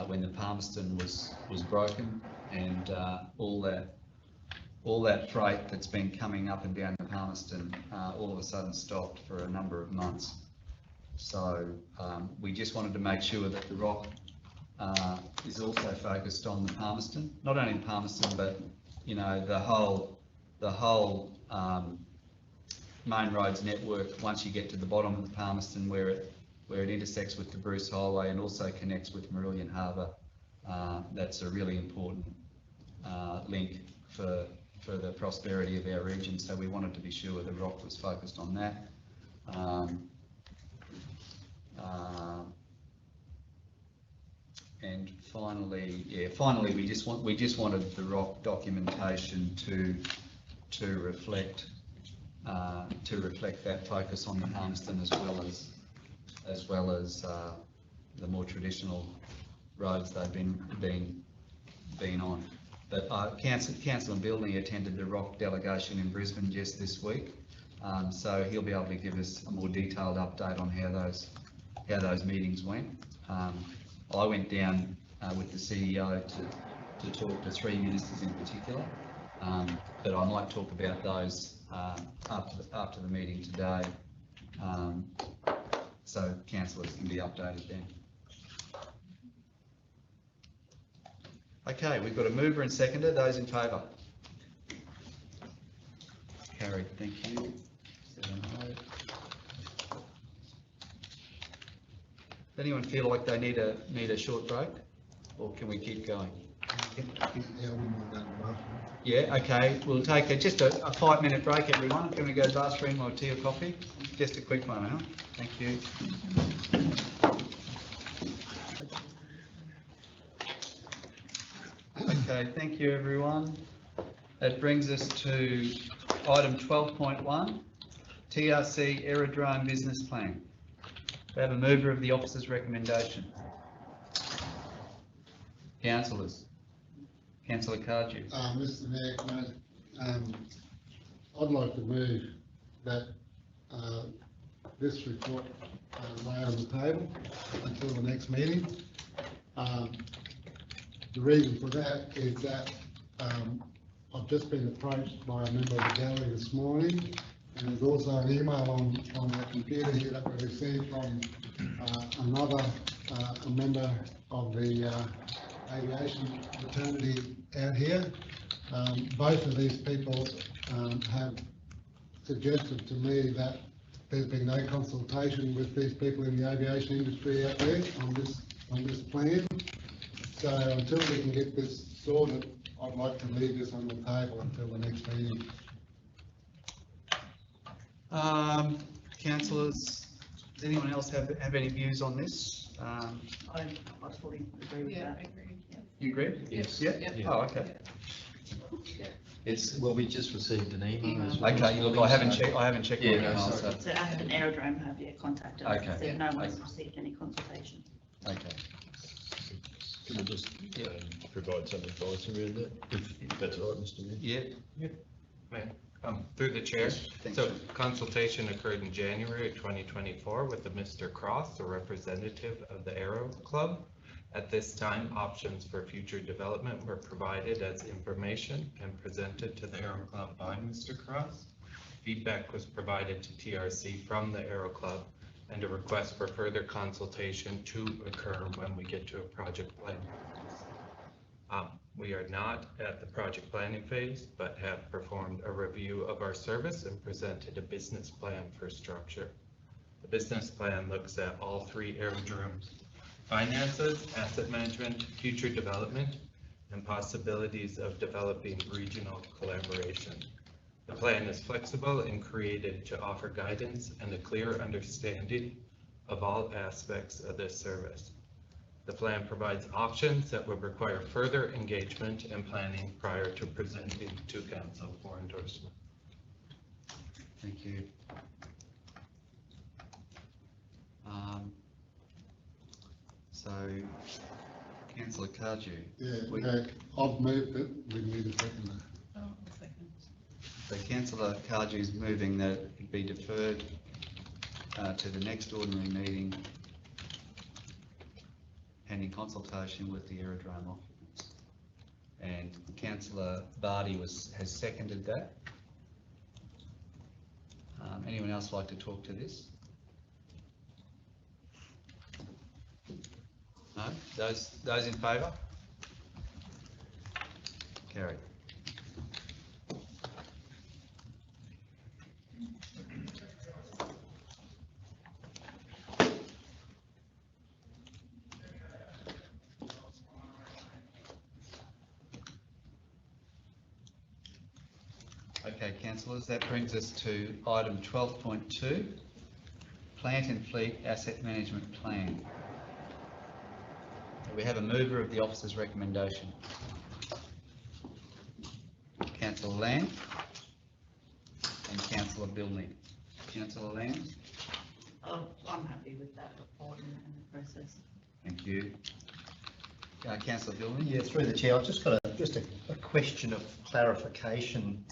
when the Palmerston was broken, and all that freight that's been coming up and down the Palmerston all of a sudden stopped for a number of months. So we just wanted to make sure that the ROC is also focused on the Palmerston, not only the Palmerston, but you know, the whole main roads network. Once you get to the bottom of the Palmerston, where it intersects with the Bruce Highway and also connects with Marillion Harbour, that's a really important link for the prosperity of our region. So we wanted to be sure the ROC was focused on that. And finally, we just wanted the ROC documentation to reflect that focus on the Palmerston, as well as the more traditional roads they've been on. But Councillor Bilney attended the ROC delegation in Brisbane just this week, so he'll be able to give us a more detailed update on how those meetings went. I went down with the CEO to talk to 3 ministers in particular, but I might talk about those after the meeting today, so councillors can be updated then. Okay, we've got a mover and seconder. Those in favour? Carried, thank you. 7-0. Does anyone feel like they need a short break, or can we keep going? Yeah, I wouldn't mind that. Yeah, okay, we'll take just a 5-minute break, everyone. Can we go to the bathroom or tea or coffee? Just a quick one, huh? Thank you. Okay, thank you, everyone. That brings us to item 12.1, TRC Aerodrome Business Plan. We have a mover of the officer's recommendation. Councillors. Councillor Cardew. Mr Mayor, can I'd like to move that this report lay on the table until the next meeting. The reason for that is that I've just been approached by a member of the gallery this morning, and there's also an email on our computer here that we received from another a member of the aviation fraternity out here. Both of these people have suggested to me that there's been no consultation with these people in the aviation industry out there on this plan. So until we can get this sorted, I'd like to leave this on the table until the next meeting. Councillors, does anyone else have any views on this? I fully agree with that. You agree? Yes. Yeah? Yeah. Oh, okay. It's, well, we just received an email as well. Okay, look, I haven't checked my Yeah, no, email, sorry. so. So Atherton Aerodrome have contacted us, Okay. and said no one's received any consultation. Okay. Can I just provide some advice around that, if that's all right, Mr Mayor? Yeah. Through the chair. Thanks. So consultation occurred in January of 2024 with the Mr. Cross, a representative of the Aero Club. At this time, options for future development were provided as information and presented to the Aero Club by Mr. Cross. Feedback was provided to TRC from the Aero Club, and a request for further consultation to occur when we get to a project plan. We are not at the project planning phase, but have performed a review of our service and presented a business plan for structure. The business plan looks at all 3 aerodromes: finances, asset management, future development, and possibilities of developing regional collaboration. The plan is flexible and created to offer guidance and a clear understanding of all aspects of this service. The plan provides options that would require further engagement and planning prior to presenting to council for endorsement. Thank you. So, Councillor Cardew. Yeah, I've moved it, we need a second. So Councillor Cardew is moving that it be deferred to the next ordinary meeting pending consultation with the aerodrome occupants. And Councillor Vardy has seconded that. Anyone else like to talk to this? No? Those in favour? Carried. Okay, councillors, that brings us to item 12.2, Plant and Fleet Asset Management Plan. We have a mover of the officer's recommendation. Councillor Lamb and Councillor Billney. Councillor Lamb? Oh, I'm happy with that report and the process. Thank you. Councillor Billney? Yeah, through the chair, I've just got a question of clarification,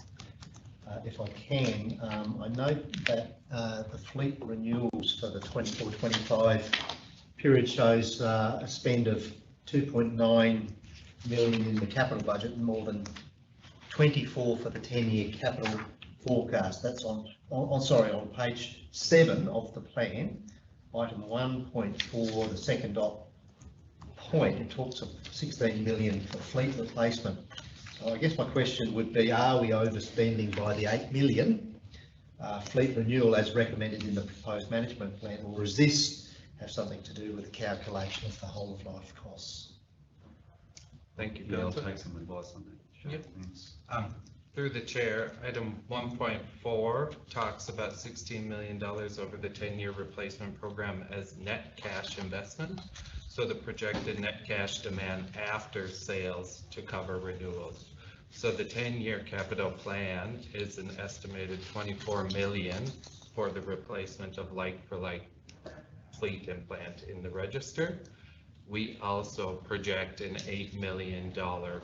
if I can. I note that the fleet renewals for the 24-25 period shows a spend of 2.9 million in the capital budget and more than 24 for the 10-year capital forecast. That's on page 7 of the plan, item 1.4, the second dot point. It talks of 16 million for fleet replacement. So I guess my question would be, are we overspending by the 8 million fleet renewal as recommended in the proposed management plan, or does this have something to do with the calculation of the whole of life costs? Thank you, Yeah, I'll Councillor. take some advice on that. Yep. Thanks. Through the chair, item 1.4 talks about $16 million over the 10-year replacement program as net cash investment. So the projected net cash demand after sales to cover renewals. So the 10-year capital plan is an estimated 24 million for the replacement of like-for-like fleet and plant in the register. We also project an $8 million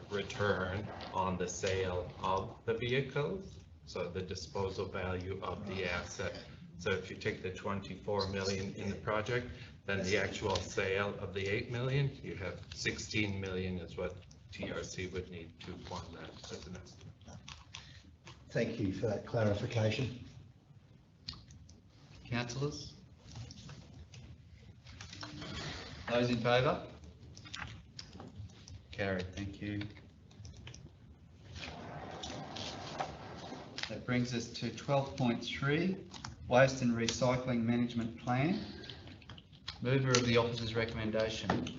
return on the sale of the vehicles, so the disposal value of the asset. So if you take the 24 million in the project, then the actual sale of the 8 million, you have 16 million is what TRC would need to fund that as an estimate. Thank you for that clarification. Councillors? Those in favour? Carried, thank you. That brings us to 12.3, Waste and Recycling Management Plan. Mover of the officer's recommendation.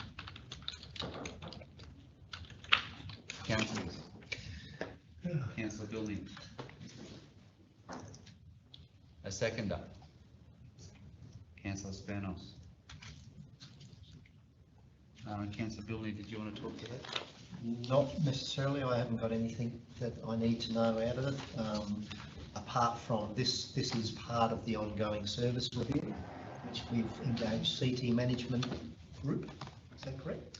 Councillors. Councillor Goulding. A seconder. Councillor Spanos. Councillor Bilney, did you want to talk to that? Not necessarily. I haven't got anything that I need to know out of it. Apart from this is part of the ongoing service review, which we've engaged CT Management Group. Is that correct?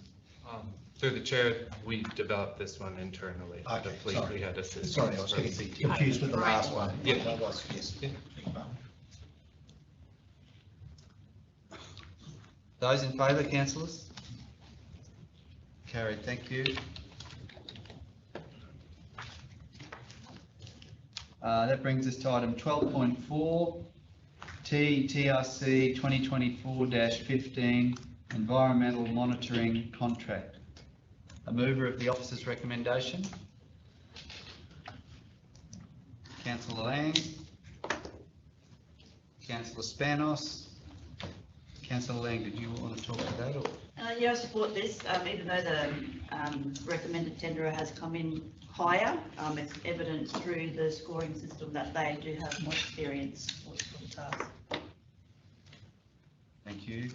Through the chair, we developed this one internally. Okay, The fleet, sorry. we had assistance. Sorry, I was from getting CT. confused with the last one. Yeah. That was, yes. Yeah. Those in favour, councillors? Carried, thank you. That brings us to item 12.4, TRC 2024-15 Environmental Monitoring Contract. A mover of the officer's recommendation. Councillor Lang. Councillor Spanos. Councillor Lang, did you want to talk to that? Or? Yeah, I support this, even though the recommended tenderer has come in higher. It's evident through the scoring system that they do have more experience for the task. Thank you.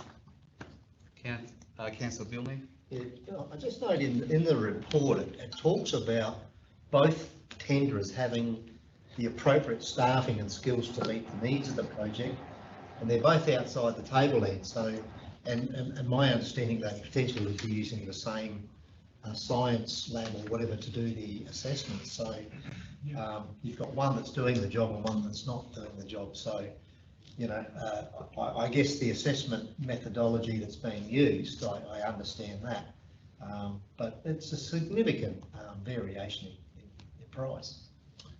Councillor Bilney. Yeah, I just note in the report, it talks about both tenderers having the appropriate staffing and skills to meet the needs of the project, and they're both outside the table end. So, and my understanding they potentially would be using the same science lab or whatever to do the assessment. So you've got one that's doing the job and one that's not doing the job. So, you know, I guess the assessment methodology that's being used, I understand that, but it's a significant variation in price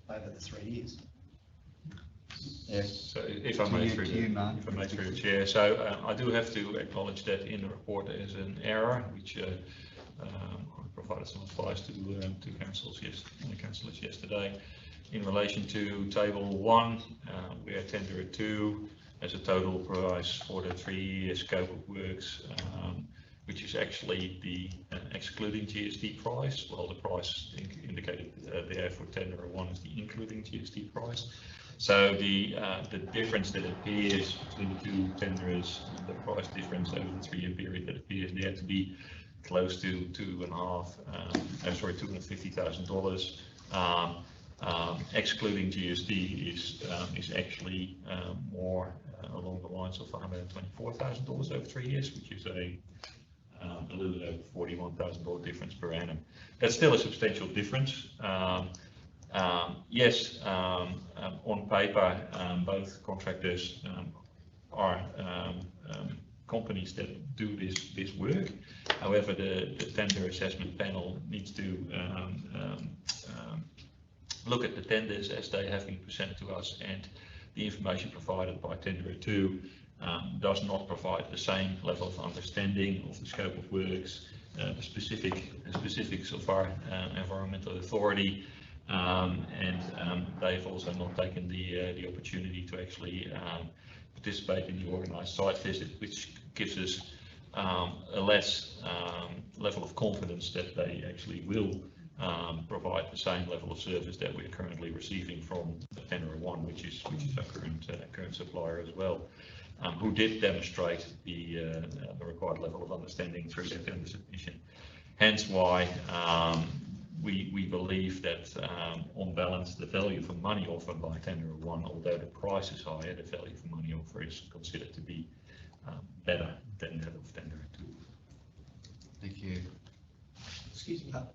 over the 3 years. Yes. So if I may through the chair, so I do have to acknowledge that in the report there is an error, which I provided some advice to councillors yesterday. In relation to table 1, we had tenderer 2 as a total price for the 3-year scope of works, which is actually the excluding GST price, while the price indicated there for tenderer 1 is the including GST price. So the difference that appears between the two tenderers, the price difference over the 3-year period, that appears there to be close to $250,000. Excluding GST is actually more along the lines of $124,000 over 3 years, which is a little bit over $41,000 difference per annum. That's still a substantial difference. Yes, on paper, both contractors are companies that do this work. However, the tender assessment panel needs to look at the tenders as they have been presented to us, and the information provided by tenderer 2 does not provide the same level of understanding of the scope of works, the specifics of our environmental authority, and they've also not taken the opportunity to actually participate in the organised site visit, which gives us a less level of confidence that they actually will provide the same level of service that we're currently receiving from Tenera One, which is our current supplier as well, who did demonstrate the required level of understanding through their tender submission. Hence why we believe that on balance the value for money offered by Tenera One, although the price is higher, the value for money offer is considered to be better than that of Tenera Two. Thank you. Excuse me. Sorry.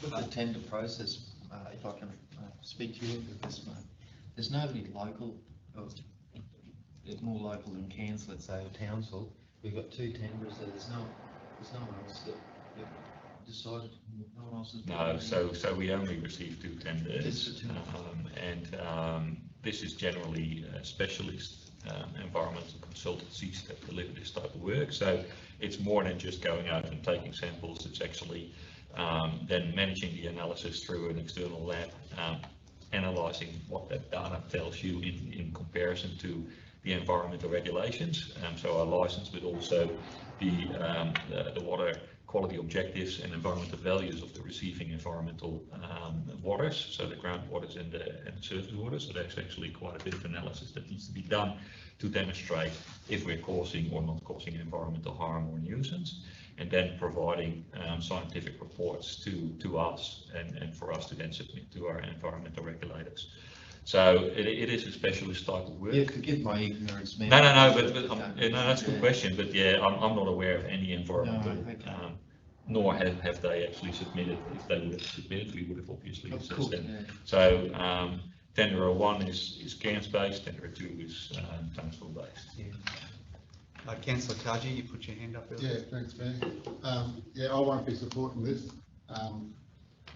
With the tender process, if I can speak to you with this one, there's nobody local, it's more local than Cairns, let's say, or Townsville. We've got 2 tenderers there. There's no one else that decided. No one else has. No, so we only received 2 tenders, and this is generally specialist environmental consultancies that deliver this type of work. So it's more than just going out and taking samples. It's actually then managing the analysis through an external lab, analysing what that data tells you in comparison to the environmental regulations. So our license, but also the water quality objectives and environmental values of the receiving environmental waters, so the groundwaters and the surface waters. So there's actually quite a bit of analysis that needs to be done to demonstrate if we're causing or not causing environmental harm or nuisance, and then providing scientific reports to us and for us to then submit to our environmental regulators. So it is a specialist type of work. Yeah, forgive my ignorance, man. No, but that's a good question. But yeah, I'm not aware of any environmental, nor have they actually submitted. If they would have submitted, we would have obviously assessed them. Yeah. So Tenera One is Cairns based, Tenera Two is Townsville based. Yeah. Councillor Kaji, you put your hand up earlier. Yeah, thanks, Mayor. Yeah, I won't be supporting this.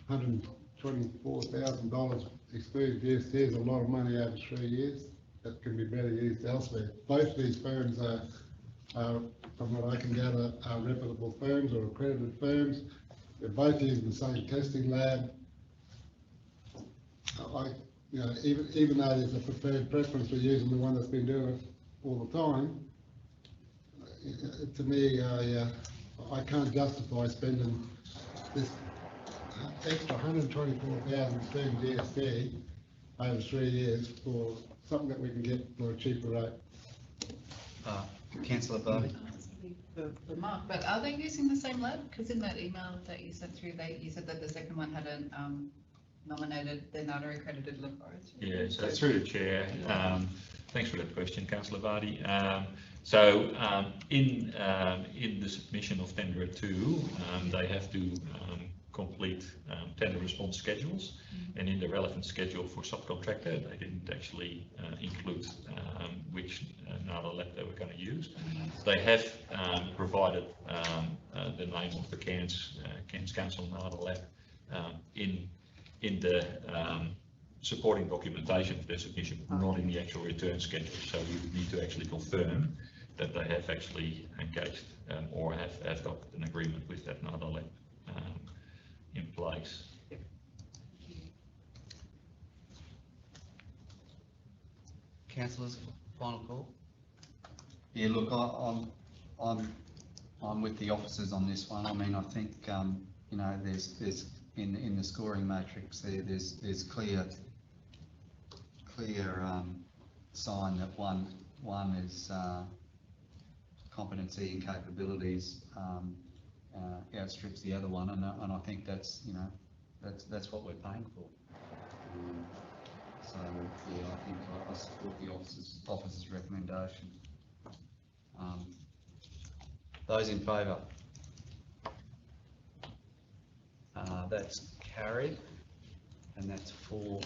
$124,000 excluding GST is a lot of money over 3 years. That can be better used elsewhere. Both these firms are, from what I can gather, are reputable firms or accredited firms. They're both using the same testing lab. Even though there's a preferred preference for using the one that's been doing it all the time, to me, I can't justify spending this extra $124,000 excluding GST over 3 years for something that we can get for a cheaper rate. Councillor Barty. For Mark, but are they using the same lab? Because in that email that you sent through, you said that the second one hadn't nominated the NATA accredited laboratory. Yeah, so through the chair, thanks for that question, Councillor Vardy. So in the submission of Tenera Two, they have to complete tender response schedules, and in the relevant schedule for subcontractor, they didn't actually include which NATA lab they were going to use. They have provided the name of the Cairns Council NATA lab in the supporting documentation for their submission, but not in the actual return schedule. So we would need to actually confirm that they have actually engaged or have got an agreement with that NATA lab in place. Councillors, final call. Yeah, look, I'm with the officers on this one. I mean, I think you know, there's in the scoring matrix there's clear sign that one is competency and capabilities outstrips the other one, and I think that's, you know, that's what we're paying for. So yeah, I think I support the officer's recommendation. Those in favour? That's carried, and that's 4-3.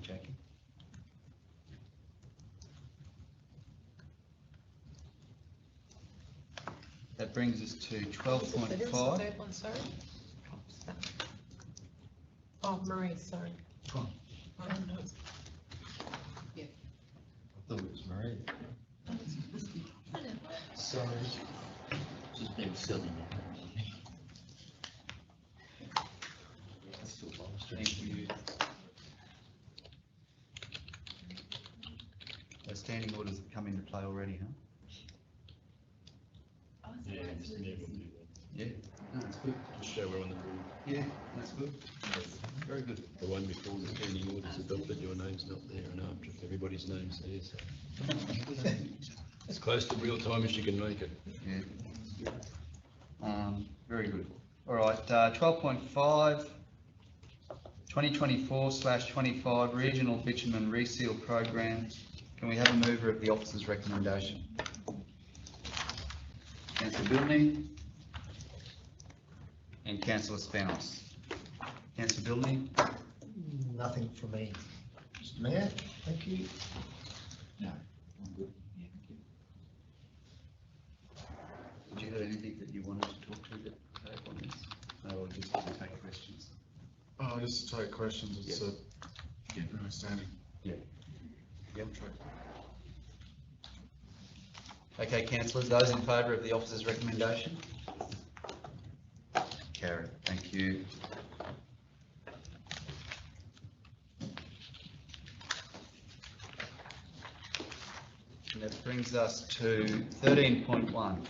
Jackie. That brings us to 12.5. Third one, sorry. Oh, Marie, sorry. I thought it was Marie. Sorry. Just being silly. Thank you. The standing orders have come into play already, huh? Yeah, Yeah. That's good. Just show we're on the board. Yeah, that's good. Very good. The one before the standing orders adopted, your name's not there, and after everybody's name's there, so. As close to real time as you can make it. Yeah. Very good. All right, 12.5, 2024/25 Regional Bitumen Reseal Program. Can we have a mover of the officer's recommendation? Councillor Bilney and Councillor Spanos. Councillor Bilney? Nothing from me, Mr. Mayor, thank you. No, I'm good. Yeah, thank you. Did you have anything that you wanted to talk to that on this? No, I'll just take questions. Oh, just to take questions, it's a very standing. Yeah. Yep. Okay, councillors, those in favour of the officer's recommendation? Carried, thank you. And that brings us to 13.1,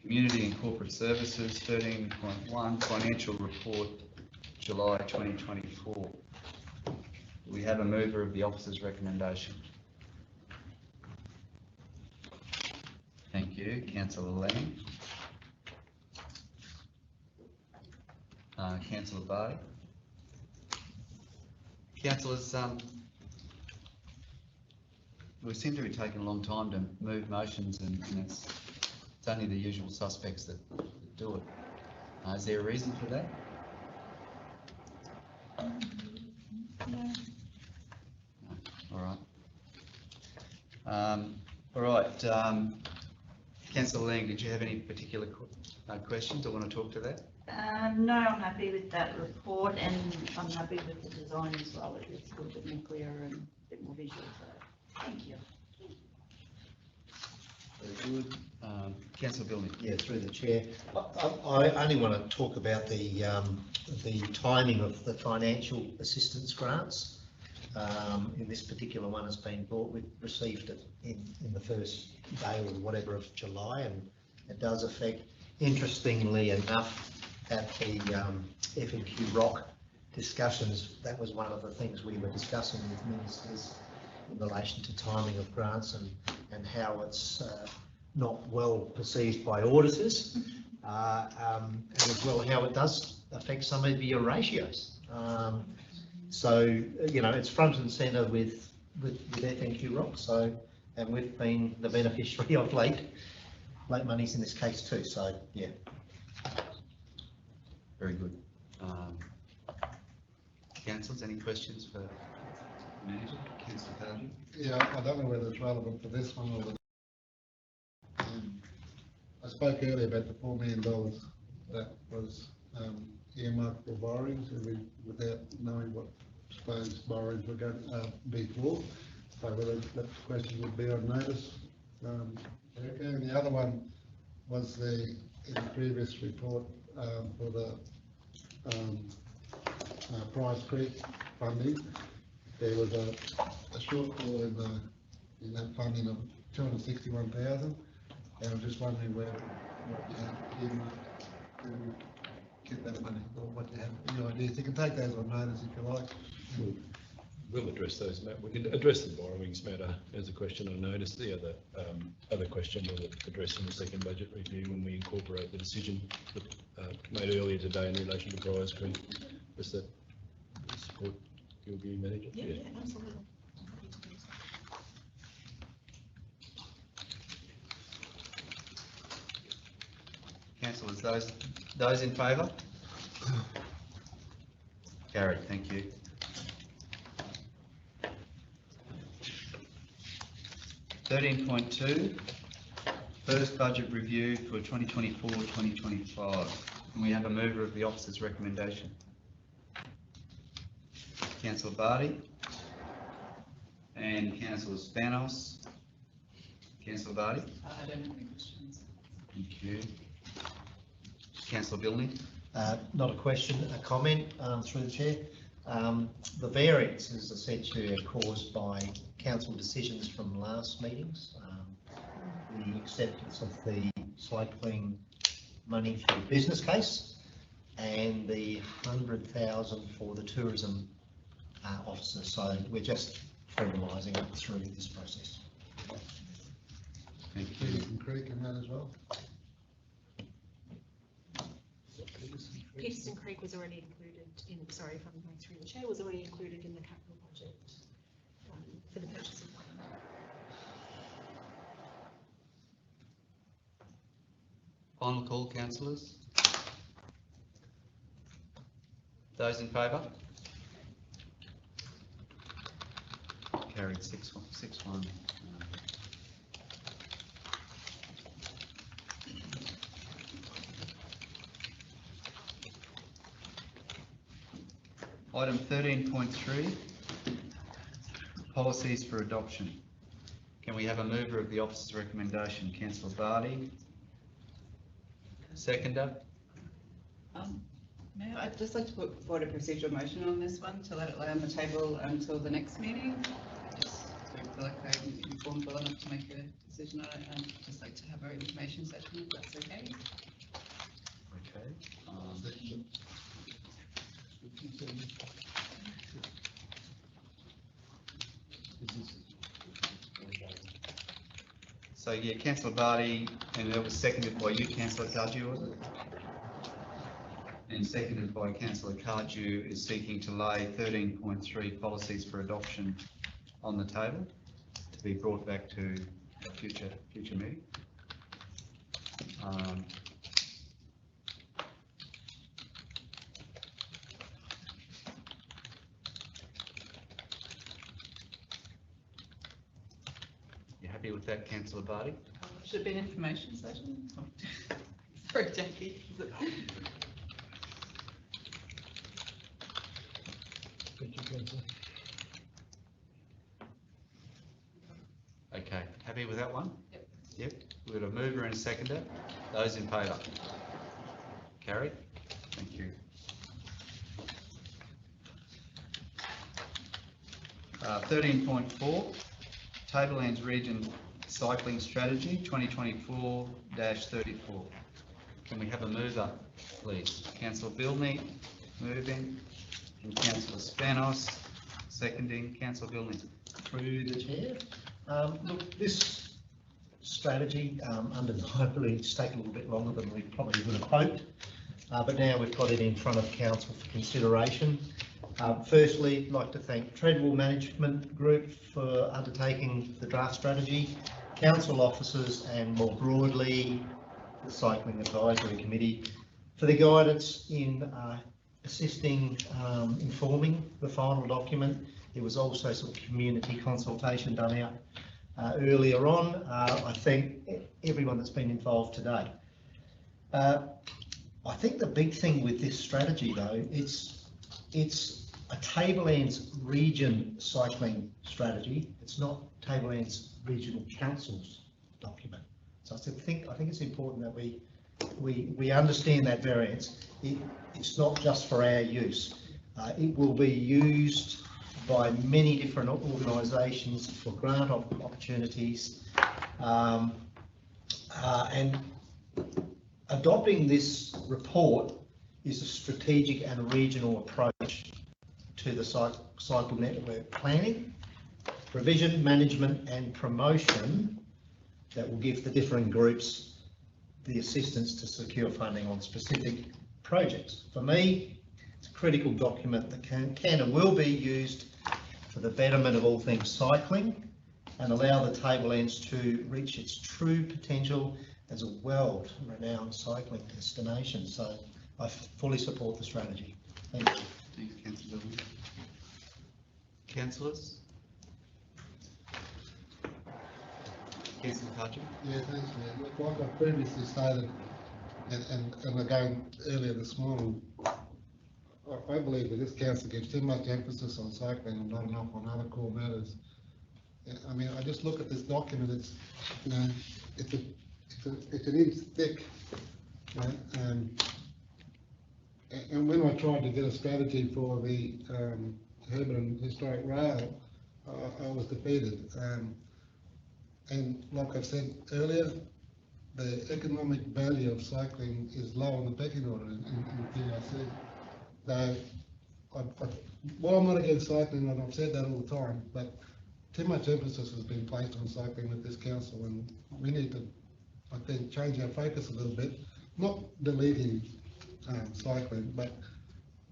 Community and Corporate Services, 13.1, Financial Report, July 2024. We have a mover of the officer's recommendation. Thank you, Councillor Lang. Councillor Barty. Councillors, we seem to be taking a long time to move motions, and it's only the usual suspects that do it. Is there a reason for that? No. All right. All right. Councillor Lang, did you have any particular questions or want to talk to that? No, I'm happy with that report, and I'm happy with the design as well. It's a little bit more clear and a bit more visual, so thank you. Very good. Councillor Bilney. Yeah, through the chair. I only want to talk about the timing of the financial assistance grants. In this particular one has been brought, we've received it in the first day or whatever of July, and it does affect, interestingly enough, at the F&Q Rock discussions, that was one of the things we were discussing with ministers in relation to timing of grants and how it's not well perceived by auditors, and as well how it does affect some of your ratios. So, you know, it's front and centre with F&Q Rock, so, and we've been the beneficiary of late monies in this case too, so, yeah. Very good. Councillors, any questions for the manager? Councillor Cardew? Yeah, I don't know whether it's relevant for this one or the. I spoke earlier about the $4 million that was earmarked for borrowings, without knowing what supposed borrowings were going to be for. So whether that question would be on notice. Okay, and the other one was in the previous report for the Price Creek funding. There was a shortfall in that funding of 261,000, and I'm just wondering what you have earmarked to get that money, or what you have, any ideas. You can take those on notice if you like. We'll address those, Matt. We can address the borrowings matter as a question on notice. The other question we'll address in the second budget review when we incorporate the decision made earlier today in relation to Price Creek. Does that support your view, Manager? Yeah, absolutely. Councillors, those in favour? Carried, thank you. (13.2) First budget review for 2024-2025. Can we have a mover of the officer's recommendation? Councillor Barty and Councillor Spanos. Councillor Barty? I don't have any questions. Thank you. Councillor Bilney? Not a question, a comment through the chair. The variance is essentially caused by council decisions from last meetings. The acceptance of the cycling money for the business case, and the 100,000 for the tourism officer. So we're just formalising it through this process. Thank you. Peterson Creek in that as well? Peterson Creek was already included in, sorry if I'm going through the chair, was already included in the capital budget for the purchasing plan. Final call, councillors. Those in favour? Carried 6-1. Item 13.3, policies for adoption. Can we have a mover of the officer's recommendation? Councillor Barty. Seconder. Mayor, I'd just like to put forward a procedural motion on this one to let it lay on the table until the next meeting. I just don't feel like I'm informed well enough to make a decision on it. I'd just like to have our information session, if that's okay. Okay. So yeah, Councillor Barty, and that was seconded by you, Councillor Cardew, was it? And seconded by Councillor Cardew, is seeking to lay 13.3 policies for adoption on the table to be brought back to a future meeting. You happy with that, Councillor Barty? Should it be an information session? Sorry, Jackie. Okay, happy with that one? Yep. Yep, we've got a mover and a seconder. Those in favour? Carried. Thank you. 13.4, Tablelands Region Cycling Strategy 2024-34. Can we have a mover, please? Councillor Bilney, moving, and Councillor Spanos, seconding. Councillor Bilney. Through the chair. Look, this strategy, undeniably, it's taken a little bit longer than we probably would have hoped, but now we've got it in front of council for consideration. Firstly, I'd like to thank Treadwell Management Group for undertaking the draft strategy, council officers, and more broadly, the Cycling Advisory Committee for their guidance in assisting informing the final document. There was also some community consultation done out earlier on. I thank everyone that's been involved today. I think the big thing with this strategy, though, it's a Tablelands region cycling strategy. It's not Tablelands Regional Council's document. So I think it's important that we understand that variance. It's not just for our use. It will be used by many different organisations for grant opportunities, and adopting this report is a strategic and regional approach to the cycle network planning, provision, management and promotion that will give the different groups the assistance to secure funding on specific projects. For me, it's a critical document that can and will be used for the betterment of all things cycling and allow the Tablelands to reach its true potential as a world-renowned cycling destination. So I fully support the strategy. Thank you. Thanks, Councillor Bilney. Councillors? Councillor Cardew? Yeah, thanks, Mayor. Look, like I previously stated, and again earlier this morning, I believe that this council gives too much emphasis on cycling and not enough on other core matters. I mean, I just look at this document. It's, you know, it's an inch thick, and when I tried to get a strategy for the Herberton Historic Rail, I was defeated. And like I've said earlier, the economic value of cycling is low on the pecking order in PIC. So, well, I'm not against cycling, and I've said that all the time, but too much emphasis has been placed on cycling with this council, and we need to, I think, change our focus a little bit, not deleting cycling, but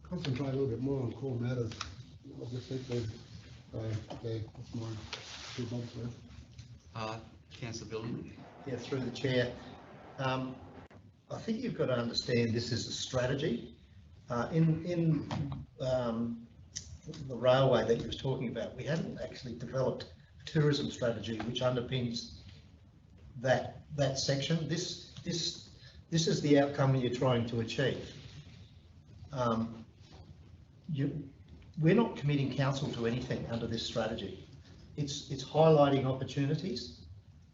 concentrate a little bit more on core matters. I just think that's my 2 months worth. Councillor Billon. Yeah, through the chair. I think you've got to understand this is a strategy. In the railway that you was talking about, we haven't actually developed a tourism strategy which underpins that section. This is the outcome you're trying to achieve. We're not committing council to anything under this strategy. It's highlighting opportunities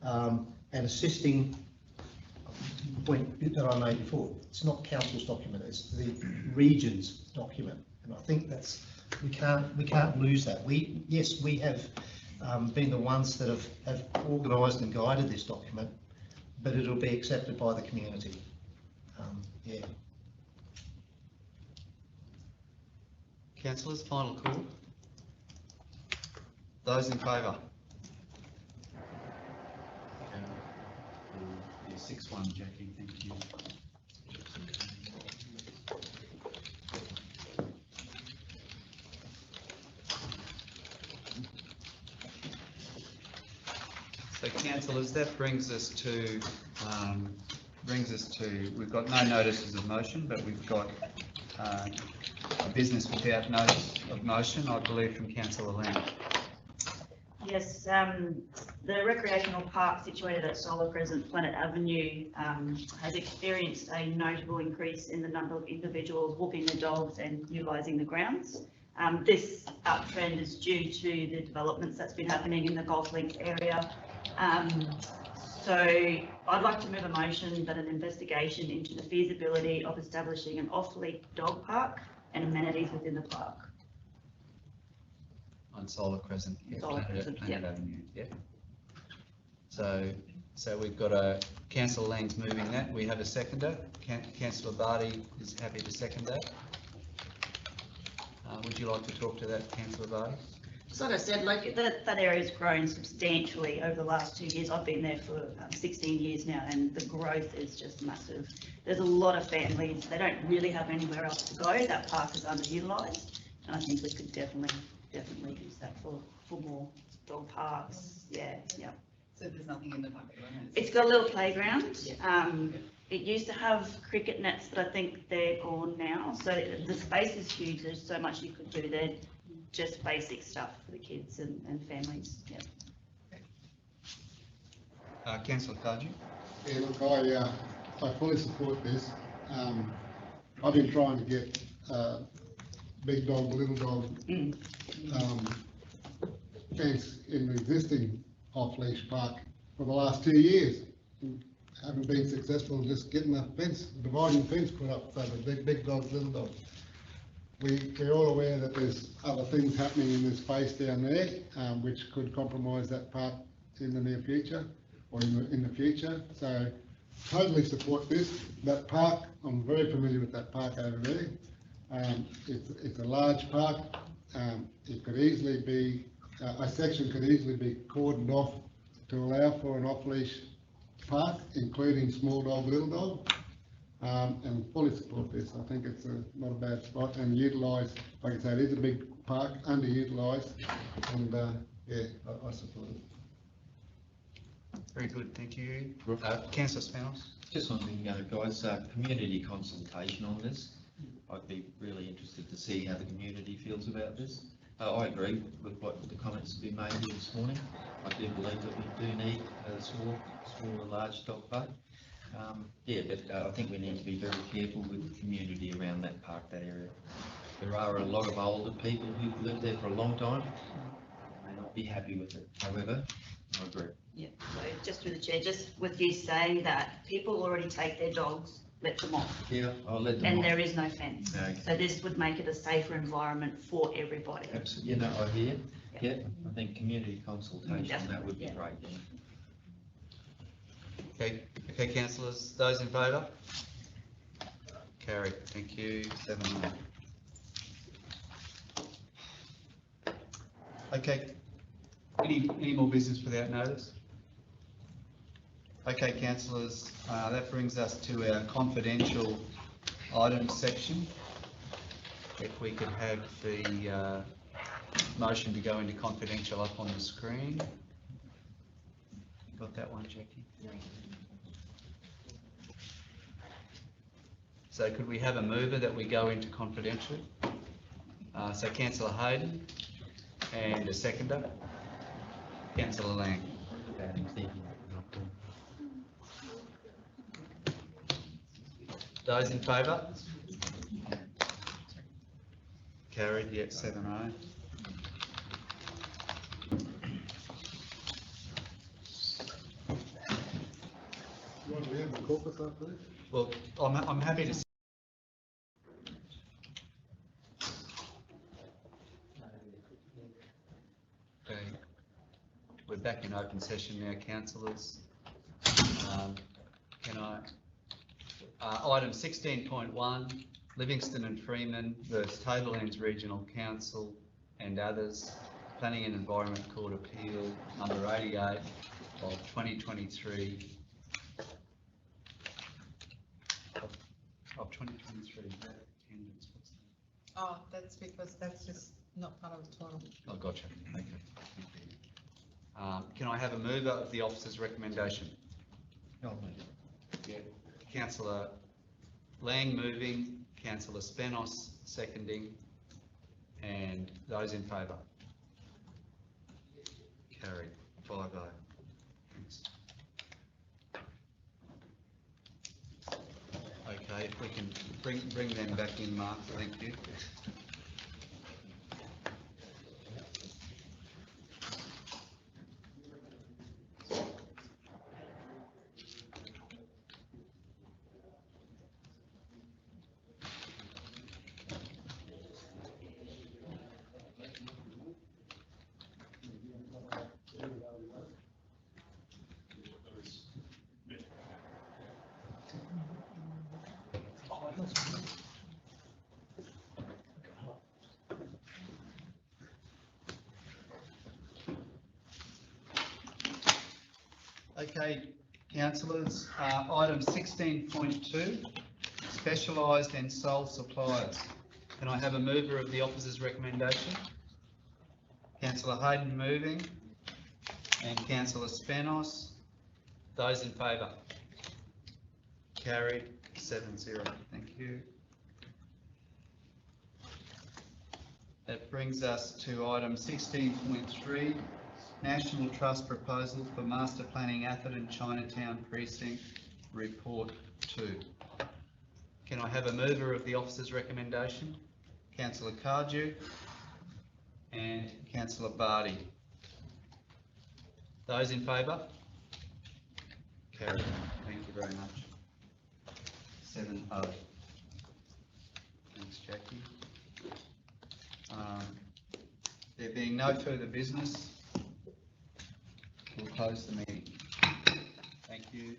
and assisting. Point that I made before. It's not council's document. It's the region's document, and I think that's we can't lose that. We have been the ones that have organised and guided this document, but it'll be accepted by the community. Yeah. Councillors, final call. Those in favour? 6-1, Jackie, thank you. So councillors, that brings us to, we've got no notices of motion, but we've got a business without notice of motion, I believe, from Councillor Lamb. Yes, the recreational park situated at Solar Crescent Planet Avenue has experienced a notable increase in the number of individuals walking their dogs and utilising the grounds. This uptrend is due to the developments that's been happening in the Golf Links area. So I'd like to move a motion that an investigation into the feasibility of establishing an off-leash dog park and amenities within the park. On Solar Crescent, yeah, Solar Crescent, Planet yeah. Avenue, yeah. So we've got Councillor Lang's moving that. We have a seconder. Councillor Vardy is happy to second that. Would you like to talk to that, Councillor Vardy? So like I said, like that area's grown substantially over the last 2 years. I've been there for 16 years now, and the growth is just massive. There's a lot of families. They don't really have anywhere else to go. That park is underutilised, and I think we could definitely use that for more dog parks. Yeah. So there's nothing in the park at the moment? It's got a little playground. Yeah. It used to have cricket nets, but I think they're gone now. So the space is huge. There's so much you could do there. Just basic stuff for the kids and families. Yeah. Councillor Kaji? Yeah, look, I fully support this. I've been trying to get big dog, little dog fence in the existing off-leash park for the last 2 years. Haven't been successful in just getting a fence, dividing fence put up for the big dogs, little dogs. We're all aware that there's other things happening in this space down there, which could compromise that park in the near future or in the future. So totally support this. That park, I'm very familiar with that park over there. It's a large park. It could easily be, a section could easily be cordoned off to allow for an off-leash park, including small dog, little dog. And fully support this. I think it's not a bad spot and utilised, like I said, it is a big park, underutilised, and yeah, I support it. Very good, thank you. Councillor Spanos? Just one thing, guys, community consultation on this. I'd be really interested to see how the community feels about this. I agree with what the comments have been made here this morning. I do believe that we do need a small or large dog park. Yeah, but I think we need to be very careful with the community around that park, that area. There are a lot of older people who've lived there for a long time. May not be happy with it. However, I agree. Yeah, so just through the chair, just with you saying that people already take their dogs, let them off. Yeah, I'll let them and off. there is no fence. Okay. So this would make it a safer environment for everybody. Absolutely. You know, I hear. Yeah, I think community consultation, that would be great. Okay, Okay, councillors, those in favour? Carried, thank you, 7-1. Okay, any more business without notice? Okay, councillors, that brings us to our confidential items section. If we could have the motion to go into confidential up on the screen. Got that one, Jackie? So could we have a mover that we go into confidential? So councillor Hayden and a seconder, councillor Lang. Those in favour? Carried, yeah, 7-0. You want to have the caucus after this? Well, I'm happy to. Okay, we're back in open session now, councillors. Can I, item 16.1, Livingston and Freeman versus Tablelands Regional Council and others, Planning and Environment Court Appeal number 88 of 2023. Of 2023, is that attendance? What's that? Oh, that's because that's just not part of the total. Oh, gotcha. Okay. Can I have a mover of the officer's recommendation? Yeah. Councillor Lang moving, Councillor Spenos seconding, and those in favour? Carried. 5-0. Thanks. Okay, if we can bring them back in, Mark, thank you. Okay, councillors, item 16.2, specialised and sole suppliers. Can I have a mover of the officer's recommendation? Councillor Hayden moving, and Councillor Spenos. Those in favour? Carried, 7-0. Thank you. That brings us to item 16.3, National Trust Proposal for Master Planning Atherton Chinatown Precinct, Report 2. Can I have a mover of the officer's recommendation? Councillor Cardew and Councillor Barty. Those in favour? Carried. Thank you very much. 7-0. Thanks, Jackie. There being no further business, we'll close the meeting. Thank you.